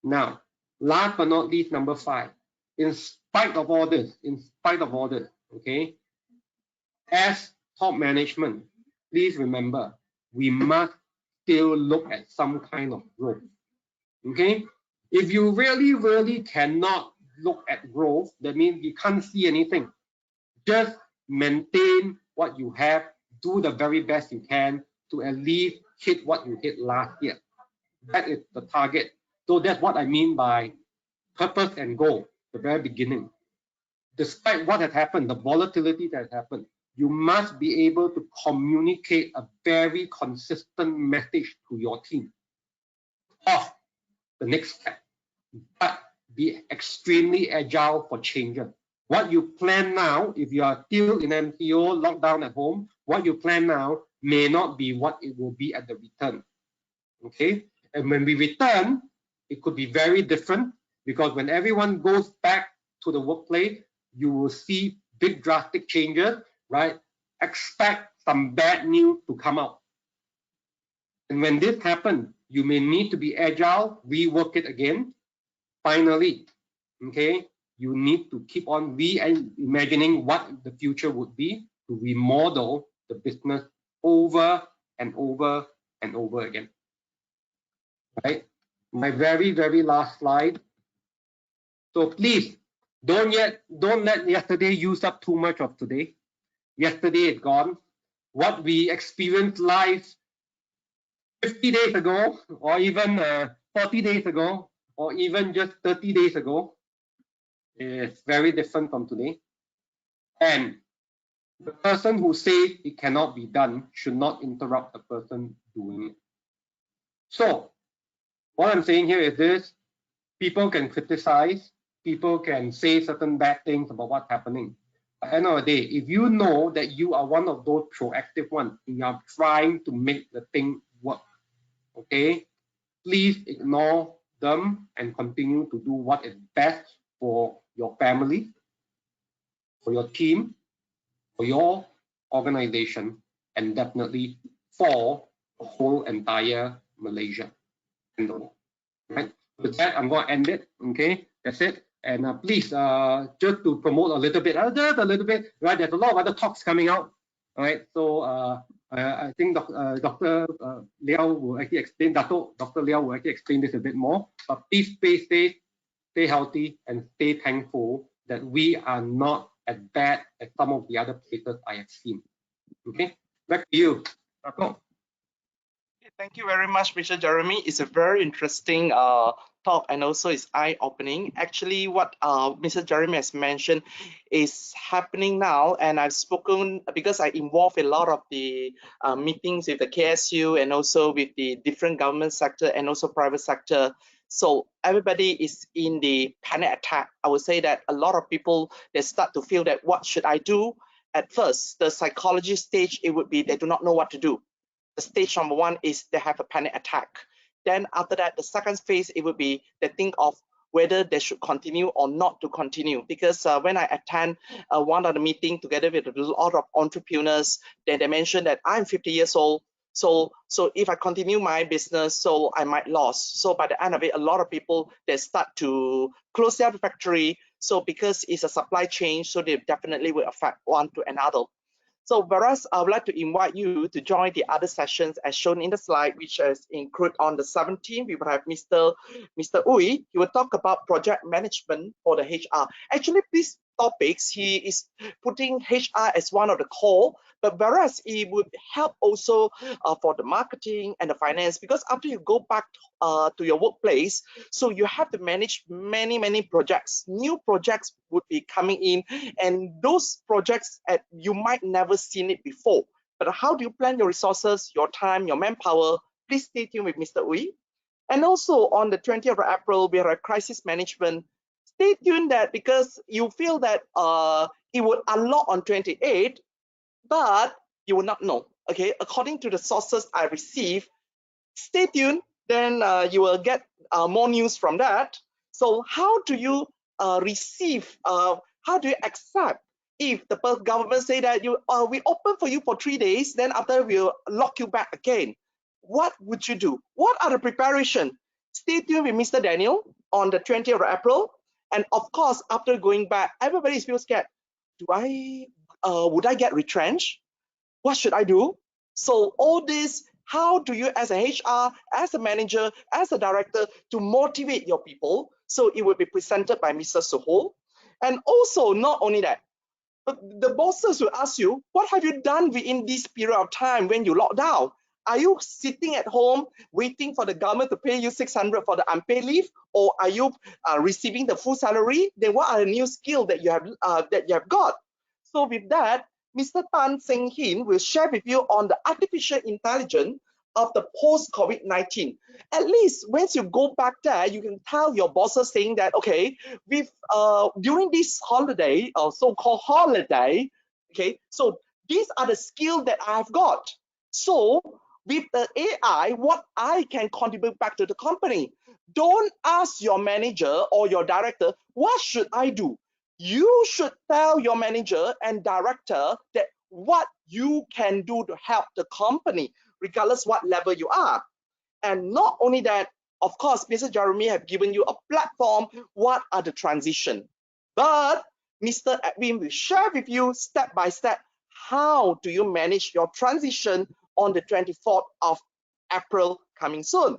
Now, last but not least, number 5. In spite of all this, okay, as top management, please remember, we must still look at some kind of growth. Okay? If you really cannot look at growth, that means you can't see anything. Just maintain what you have, do the very best you can to at least hit what you hit last year. That is the target. So that's what I mean by purpose and goal, the very beginning. Despite what has happened, the volatility that has happened, you must be able to communicate a very consistent message to your team of the next step, but be extremely agile for changes. What you plan now, if you are still in MCO, locked down at home, what you plan now may not be what it will be at the return. Okay, and when we return, it could be very different, because when everyone goes back to the workplace, you will see big drastic changes, right? Expect some bad news to come out. And when this happens, you may need to be agile, rework it again. Finally, okay, you need to keep on reimagining what the future would be to remodel the business over and over and over again. Right? My very last slide. So please don't let yesterday use up too much of today. Yesterday is gone. What we experienced live 50 days ago, or even 40 days ago, or even just 30 days ago, is very different from today. And the person who says it cannot be done should not interrupt the person doing it. So what I'm saying here is this: people can criticize, people can say certain bad things about what's happening. At the end of the day, if you know that you are one of those proactive ones, and you are trying to make the thing work, okay, please ignore them and continue to do what is best for your family, for your team, for your organization, and definitely for the whole entire Malaysia. Right? With that, I'm going to end it. Okay, that's it. And please, just to promote a little bit, right? There's a lot of other talks coming out. All right, so I think Dr. Liao will actually explain. Dr. Liao will actually explain this a bit more. But please stay safe, stay healthy, and stay thankful that we are not as bad as some of the other places I have seen. Okay, back to you, Dr. Thank you very much, Mr. Jeremy. It's a very interesting talk, and also it's eye-opening. Actually, what Mr. Jeremy has mentioned is happening now, and I've spoken because I involved a lot of the meetings with the KSU and also with the different government sector and also private sector. So everybody is in the panic attack. I would say that a lot of people, they start to feel that what should I do? At first, the psychology stage, it would be they do not know what to do. The stage number one is they have a panic attack. Then after that, the second phase, it would be they think of whether they should continue or not to continue. Because when I attend one of the meeting together with a lot of entrepreneurs, then they mentioned that I'm 50 years old. So if I continue my business, so I might lose. So by the end of it, a lot of people, they start to close down the factory. So because it's a supply chain, so they definitely will affect one to another. So whereas I would like to invite you to join the other sessions as shown in the slide, which is included on the 17th. We will have Mr. Uy. He will talk about project management for the HR. Actually, these topics, he is putting HR as one of the core, but whereas it would help also for the marketing and the finance, because after you go back to your workplace, so you have to manage many projects. New projects would be coming in, and those projects you might never seen it before. But how do you plan your resources, your time, your manpower? Please stay tuned with Mr. Uy. And also on the 20th of April, we have a crisis management. Stay tuned that because you feel that it would unlock on 28th, but you will not know. Okay, according to the sources I received, stay tuned. Then you will get more news from that. So how do you receive? How do you accept if the government say that we open for you for 3 days, then after we'll lock you back again? What would you do? What are the preparation? Stay tuned with Mr. Daniel on the 20th of April. And of course, after going back, everybody feels scared. Would I get retrenched? What should I do? So all this, how do you as a HR, as a manager, as a director to motivate your people? So it will be presented by Mr. Suho. And also not only that, but the bosses will ask you, what have you done within this period of time when you locked down? Are you sitting at home waiting for the government to pay you 600 for the unpaid leave, or are you receiving the full salary? Then what are the new skills that you have got? So with that, Mr. Tan Seng Hin will share with you on the artificial intelligence of the post-COVID-19. At least once you go back there, you can tell your bosses saying that, okay, with during this holiday or so-called holiday, okay, so these are the skills that I've got. So with the AI, what I can contribute back to the company. Don't ask your manager or your director, what should I do? You should tell your manager and director that what you can do to help the company, regardless what level you are. And not only that, of course, Mr. Jeremy have given you a platform, what are the transition. But Mr. Edwin will share with you step by step, how do you manage your transition on the 24th of April coming soon.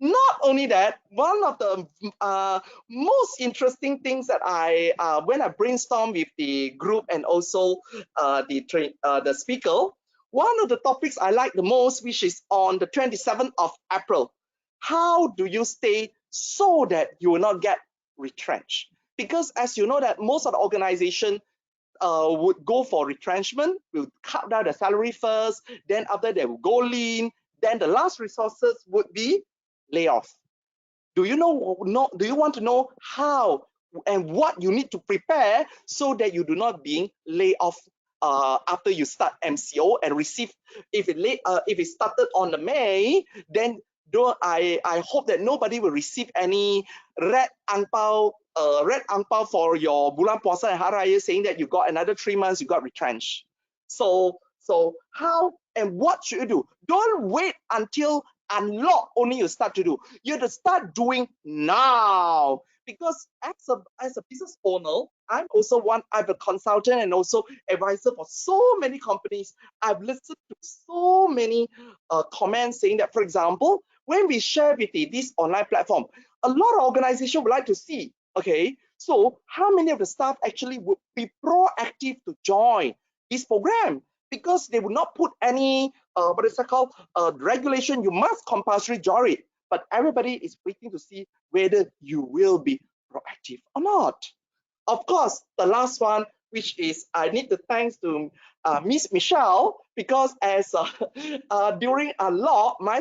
Not only that, one of the most interesting things that when I brainstorm with the group and also the speaker, one of the topics I like the most, which is on the 27th of April. How do you stay so that you will not get retrenched? Because as you know that most of the organization would go for retrenchment, will cut down the salary first, then after they will go lean, then the last resources would be layoff. Do you do you want to know how and what you need to prepare so that you do not being laid off after you start MCO and receive, if it started on the May, then I hope that nobody will receive any red angpao for your bulan puasa and hari raya saying that you got another 3 months, you got retrenched. So how and what should you do? Don't wait until unlock only you start to do. You have to start doing now. Because as a business owner, I'm a consultant and also advisor for so many companies. I've listened to so many comments saying that, for example, when we share with this online platform, a lot of organizations would like to see, okay, so how many of the staff actually would be proactive to join this program? Because they would not put any what is it called, regulation, you must compulsory join it, but everybody is waiting to see whether you will be proactive or not. Of course, the last one, which is I need to thanks to Miss Michelle, because as during a lot, my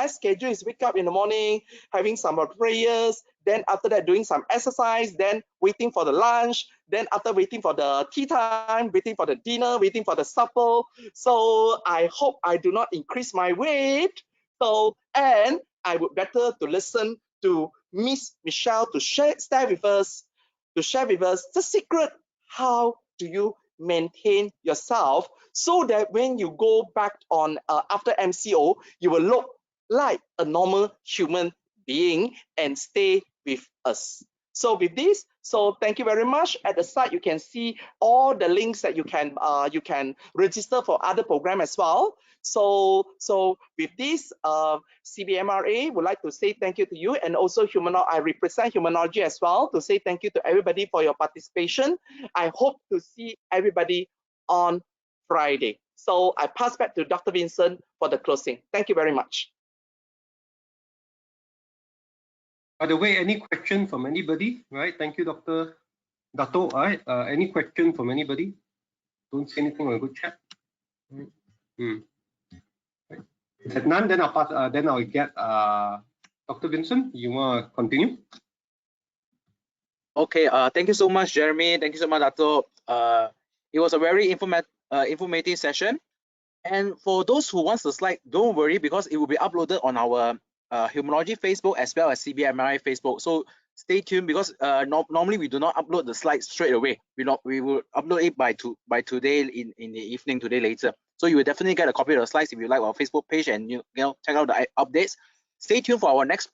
schedule is wake up in the morning, having some prayers, then after that doing some exercise, then waiting for the lunch, then after waiting for the tea time, waiting for the dinner, waiting for the supper. So I hope I do not increase my weight. So, and I would better to listen to Miss Michelle to share with us the secret, how do you maintain yourself so that when you go back on after MCO, you will look like a normal human being and stay with us. So with this, so thank you very much. At the side, you can see all the links that you can register for other program as well. So with this, CBMRA would like to say thank you to you, and also I represent Humanology as well to say thank you to everybody for your participation. I hope to see everybody on Friday. So I pass back to Dr. Vincent for the closing. Thank you very much. By the way, any question from anybody? Right? Thank you, Dr. Dato. All right. Any question from anybody? Don't say anything on a good chat. Right. Right. If none, then I'll pass. Then I'll get Dr. Vincent. You want to continue? Okay. Thank you so much, Jeremy. Thank you so much, Dato. It was a very informative session. And for those who want the slide, don't worry, because it will be uploaded on our Humanology Facebook as well as CBMRI Facebook. So stay tuned, because normally we do not upload the slides straight away. We will upload it by today in the evening, today later. So you will definitely get a copy of the slides if you like our Facebook page and you know check out the updates. Stay tuned for our next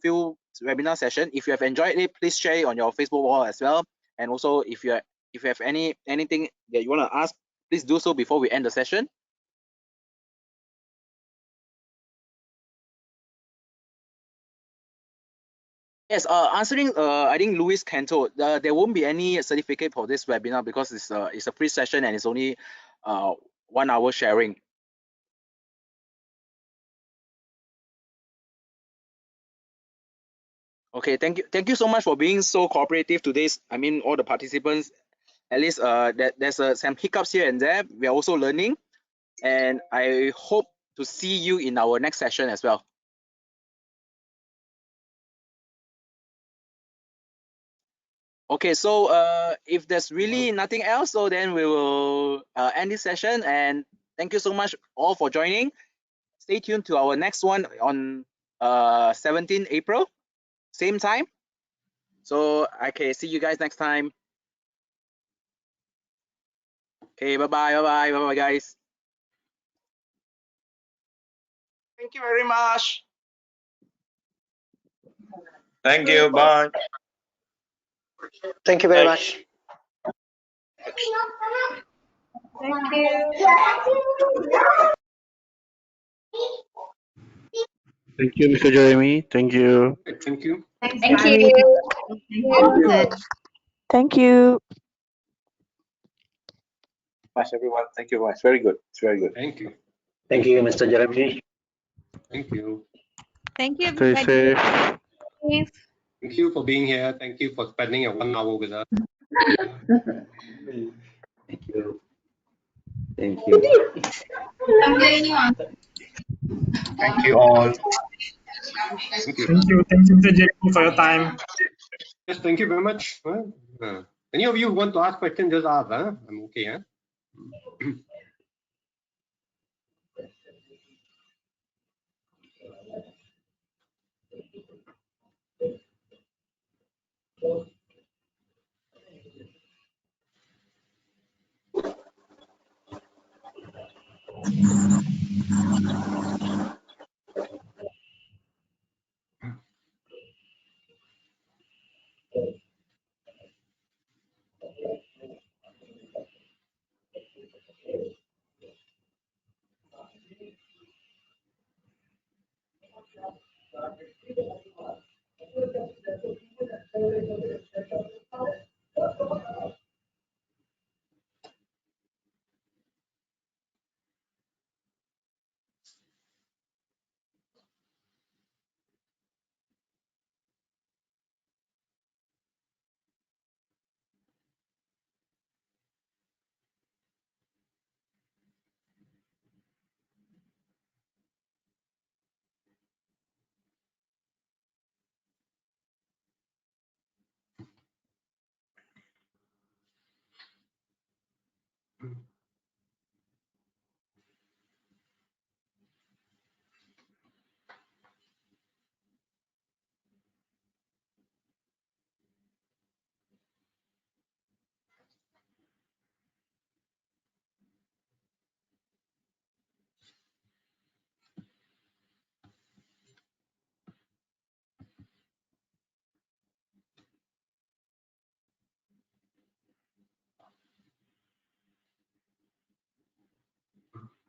few webinar session. If you have enjoyed it, please share it on your Facebook wall as well. And also if you have anything that you want to ask, please do so before we end the session. Yes, answering, I think Louis Canto, there won't be any certificate for this webinar because it's a free session and it's only 1 hour sharing. Okay, thank you so much for being so cooperative today. I mean, all the participants, at least there's some hiccups here and there. We are also learning, and I hope to see you in our next session as well. Okay, so if there's really nothing else, so then we will end this session. And thank you so much all for joining. Stay tuned to our next one on 17 April, same time. So okay, see you guys next time. Okay, bye-bye, guys. Thank you very much. Thank you. Bye. Thank you very much. Thank you. Thank you, Mr. Jeremy. Thank you. Thank you. Thank you. Thank you. Much everyone. Thank you much. Very good. It's very good. Thank you. Thank you, Mr. Jeremy. Thank you. Thank you, Stay everybody. safe. Thank you for being here. Thank you for spending your 1 hour with us. Thank you. Thank you. Thank you all. Thank you. Thank you, Mr. Jeremy, for your time. Yes, thank you very much. Any of you want to ask questions, just ask. I'm okay.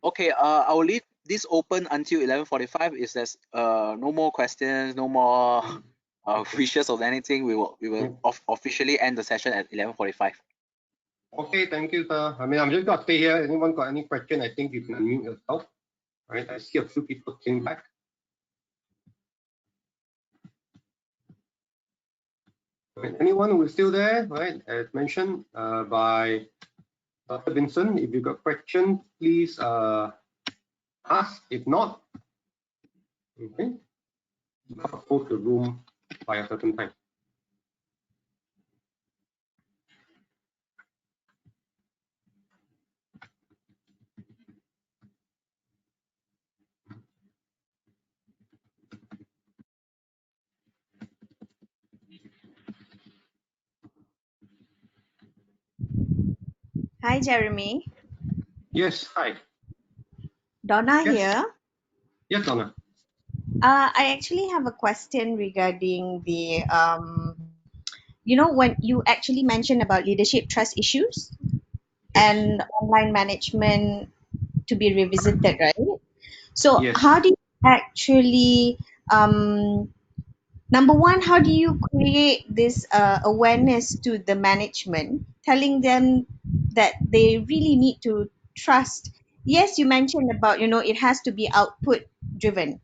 Okay, I will leave this open until 11:45. Is there's no more questions, no more wishes of anything, we will officially end the session at 11:45. Okay, thank you, sir. I mean, I'm just gonna stay here. Anyone got any question? I think you can unmute yourself. All right, I see a few people came back. Right. Anyone who is still there, right? As mentioned by Dr. Vincent, if you got questions, please ask. If not, okay, close the room by a certain time. Hi, Jeremy. Yes, hi. Donna Yes. here. Yes, Donna. I actually have a question regarding the, when you actually mentioned about leadership trust issues and online management to be revisited, right? So Yes. how do you actually Number one, how do you create this awareness to the management, telling them that they really need to trust? Yes, you mentioned about, it has to be output driven,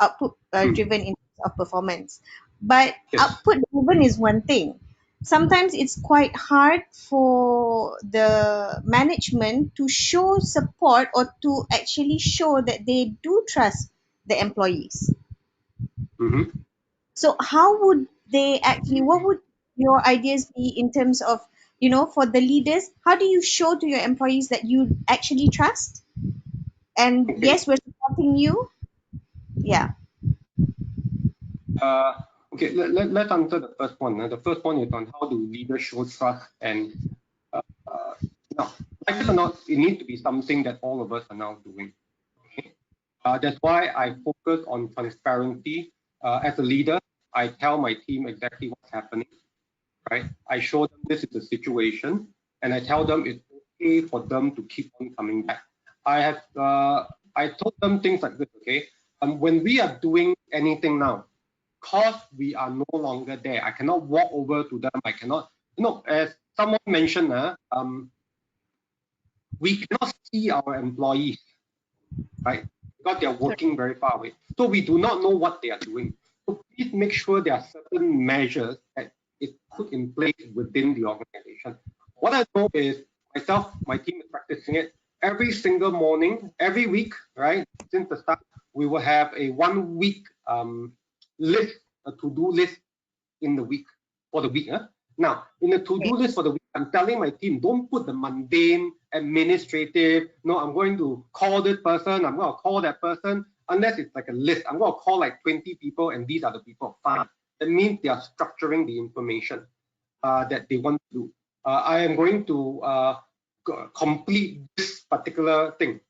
output driven in terms of performance. But Yes. output driven is one thing. Sometimes it's quite hard for the management to show support or to actually show that they do trust the employees. Mm-hmm. So how would they actually, what would your ideas be in terms of, for the leaders, how do you show to your employees that you actually trust? And Okay. yes, we're supporting you. Yeah. Okay, let's answer the first one. The first one is on how do leaders show trust, and now, like it or not, it needs to be something that all of us are now doing. Okay? That's why I focus on transparency. As a leader, I tell my team exactly what's happening. Right? I show them this is the situation, and I tell them it's okay for them to keep on coming back. I told them things like this. Okay, when we are doing anything now, because we are no longer there, I cannot walk over to them. I cannot, as someone mentioned, we cannot see our employees, right? Because they are working very far away. So we do not know what they are doing. So please make sure there are certain measures that is put in place within the organization. What I know is myself, my team is practicing it every single morning, every week, right? Since the start, we will have a 1 week list, a to-do list in the week, for the week. Now, in the to-do list for the week, I'm telling my team, don't put the mundane, administrative, no, I'm going to call this person, I'm going to call that person, unless it's like a list. I'm going to call like 20 people, and these are the people. Fine. That means they are structuring the information that they want to do. I am going to complete this particular thing,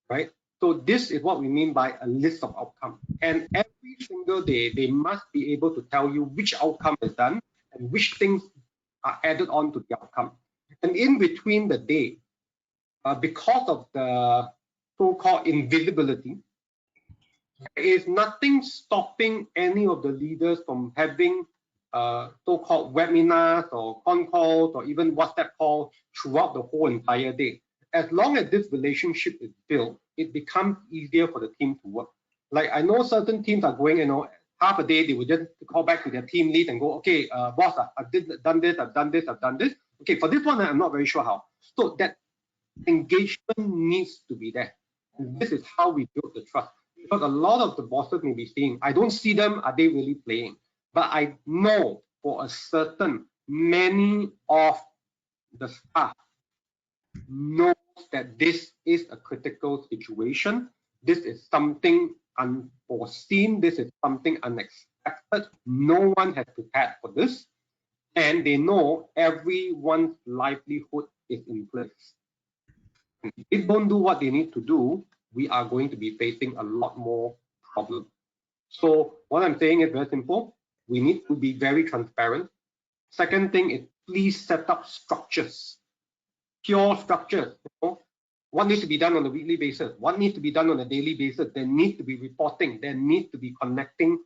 right? So this is what we mean by a list of outcomes. And every single day, they must be able to tell you which outcome is done and which things are added on to the outcome. And in between the day, because of the so-called invisibility, there is nothing stopping any of the leaders from having so-called webinars or con calls or even WhatsApp calls throughout the whole entire day. As long as this relationship is built, it becomes easier for the team to work. Like I know certain teams are going, half a day they will just call back to their team lead and go, okay, boss, I've done this, I've done this, I've done this. Okay, for this one, I'm not very sure how. So that engagement needs to be there. And this is how we build the trust. Because a lot of the bosses may be saying, I don't see them, are they really playing? But I know for a certain, many of the staff knows that this is a critical situation. This is something unforeseen. This is something unexpected. No one has prepared for this. And they know everyone's livelihood is in place. And if they don't do what they need to do, we are going to be facing a lot more problems. So what I'm saying is very simple. We need to be very transparent. Second thing is please set up structures, pure structures. What needs to be done on a weekly basis? What needs to be done on a daily basis? There needs to be reporting. There needs to be connecting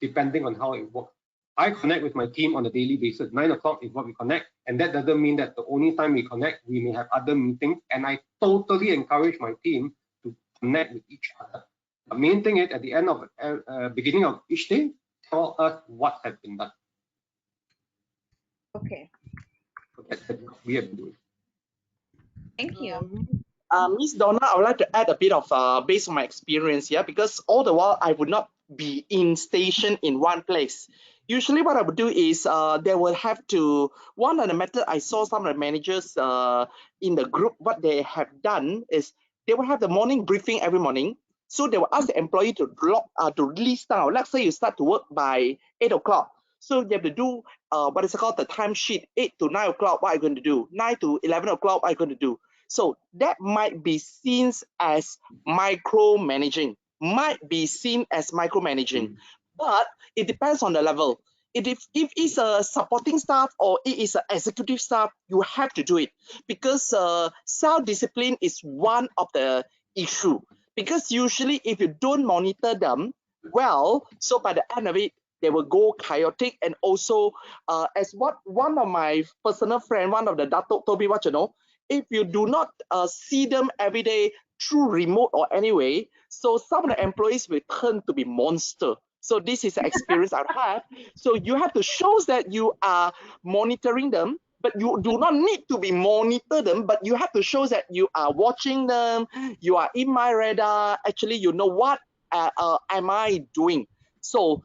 depending on how it works. I connect with my team on a daily basis. 9 o'clock is what we connect. And that doesn't mean that the only time we connect, we may have other meetings. And I totally encourage my team to connect with each other. The main thing is at the end of beginning of each day, tell us what has been done. Okay. So that's what we have been doing. Thank you. Miss Donna, I would like to add a bit of based on my experience here, because all the while I would not be in station in one place. Usually what I would do is they will have to, one of the method I saw some of the managers in the group, what they have done is they will have the morning briefing every morning. So they will ask the employee to list down. Let's say you start to work by 8 o'clock. So you have to do what is called the timesheet, 8 to 9 o'clock, what are you going to do? 9 to 11 o'clock, what are you going to do? So that might be seen as micromanaging, but it depends on the level. If it's a supporting staff or it is an executive staff, you have to do it, because self-discipline is one of the issue. Because usually if you don't monitor them, well. So by the end of it, they will go chaotic. And also, as what one of my personal friend, one of the Datuk told me, what you know, if you do not see them every day through remote or anyway, so some of the employees will turn to be monster. So this is the experience I've had. So you have to show that you are monitoring them, but you do not need to be monitor them, but you have to show that you are watching them, you are in my radar, actually you know what am I doing. So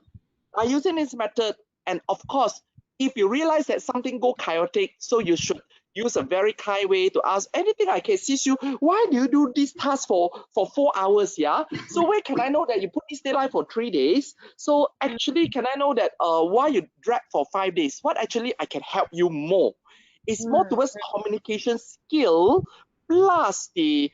by using this method, and of course, if you realize that something go chaotic, so you should use a very kind way to ask, anything I can assist you, why do you do this task for 4 hours, yeah? So where can I know that you put this deadline for 3 days? So actually, can I know that why you drag for 5 days? What actually I can help you more? It's more towards communication skill plus the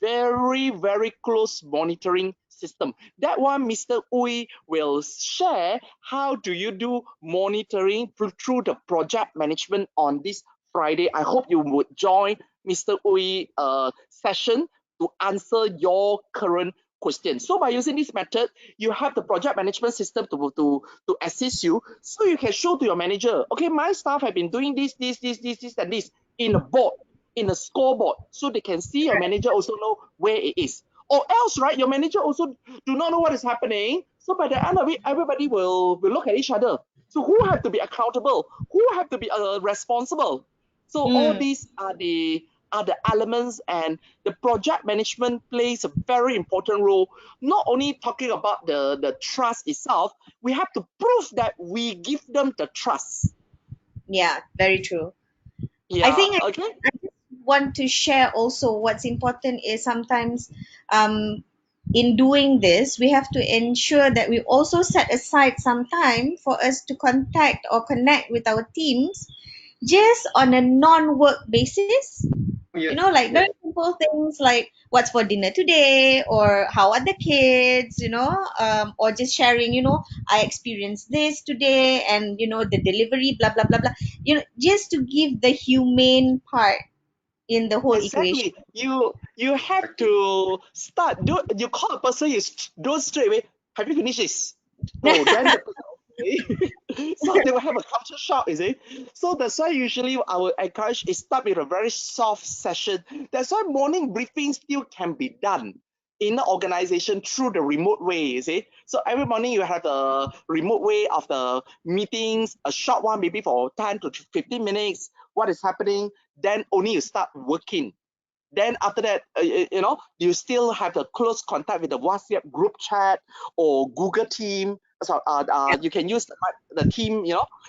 very, very close monitoring system. That one, Mr. Uy will share how do you do monitoring through the project management on this Friday. I hope you would join Mr. Uy session to answer your current question. So by using this method, you have the project management system to assist you. So you can show to your manager, okay, my staff have been doing this, and this in a board, in a scoreboard, so they can see. Your manager also know where it is. Or else, right, your manager also do not know what is happening. So by the end of it, everybody will look at each other. So who have to be accountable? Who have to be responsible? So all these are the elements, and the project management plays a very important role. Not only talking about the trust itself, we have to prove that we give them the trust. Yeah, very true. Yeah, I think okay. I just want to share also what's important is sometimes in doing this, we have to ensure that we also set aside some time for us to contact or connect with our teams just on a non-work basis. You know, like very simple things like what's for dinner today, or how are the kids, or just sharing, I experienced this today, and the delivery, blah blah blah blah. Just to give the humane part in the whole equation. Exactly. You have to start. You call a person, you don't straight away. Have you finished this? No, then the person, okay. So they will have a culture shock, is it? So that's why usually I will encourage is start with a very soft session. That's why morning briefing still can be done in the organization through the remote way, you see. So every morning you have the remote way of the meetings, a short one maybe for 10 to 15 minutes, what is happening, then only you start working. Then after that, you still have the close contact with the WhatsApp group chat or Google Team. So you can use the team,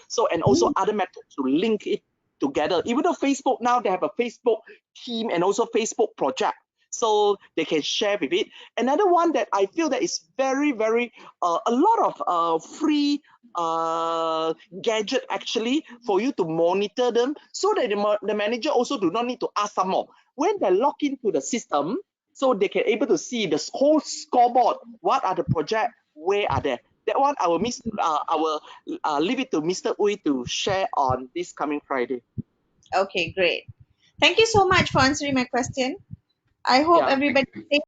so, and also other methods to link it together. Even though Facebook now, they have a Facebook team and also Facebook project, so they can share with it. Another one that I feel that is very, very a lot of free gadget actually for you to monitor them, so that the manager also do not need to ask some more. When they log into the system, so they can able to see the whole scoreboard, what are the project, where are they. That one I will leave it to Mr. Uy to share on this coming Friday. Okay, great. Thank you so much for answering my question. I hope Yeah. everybody stays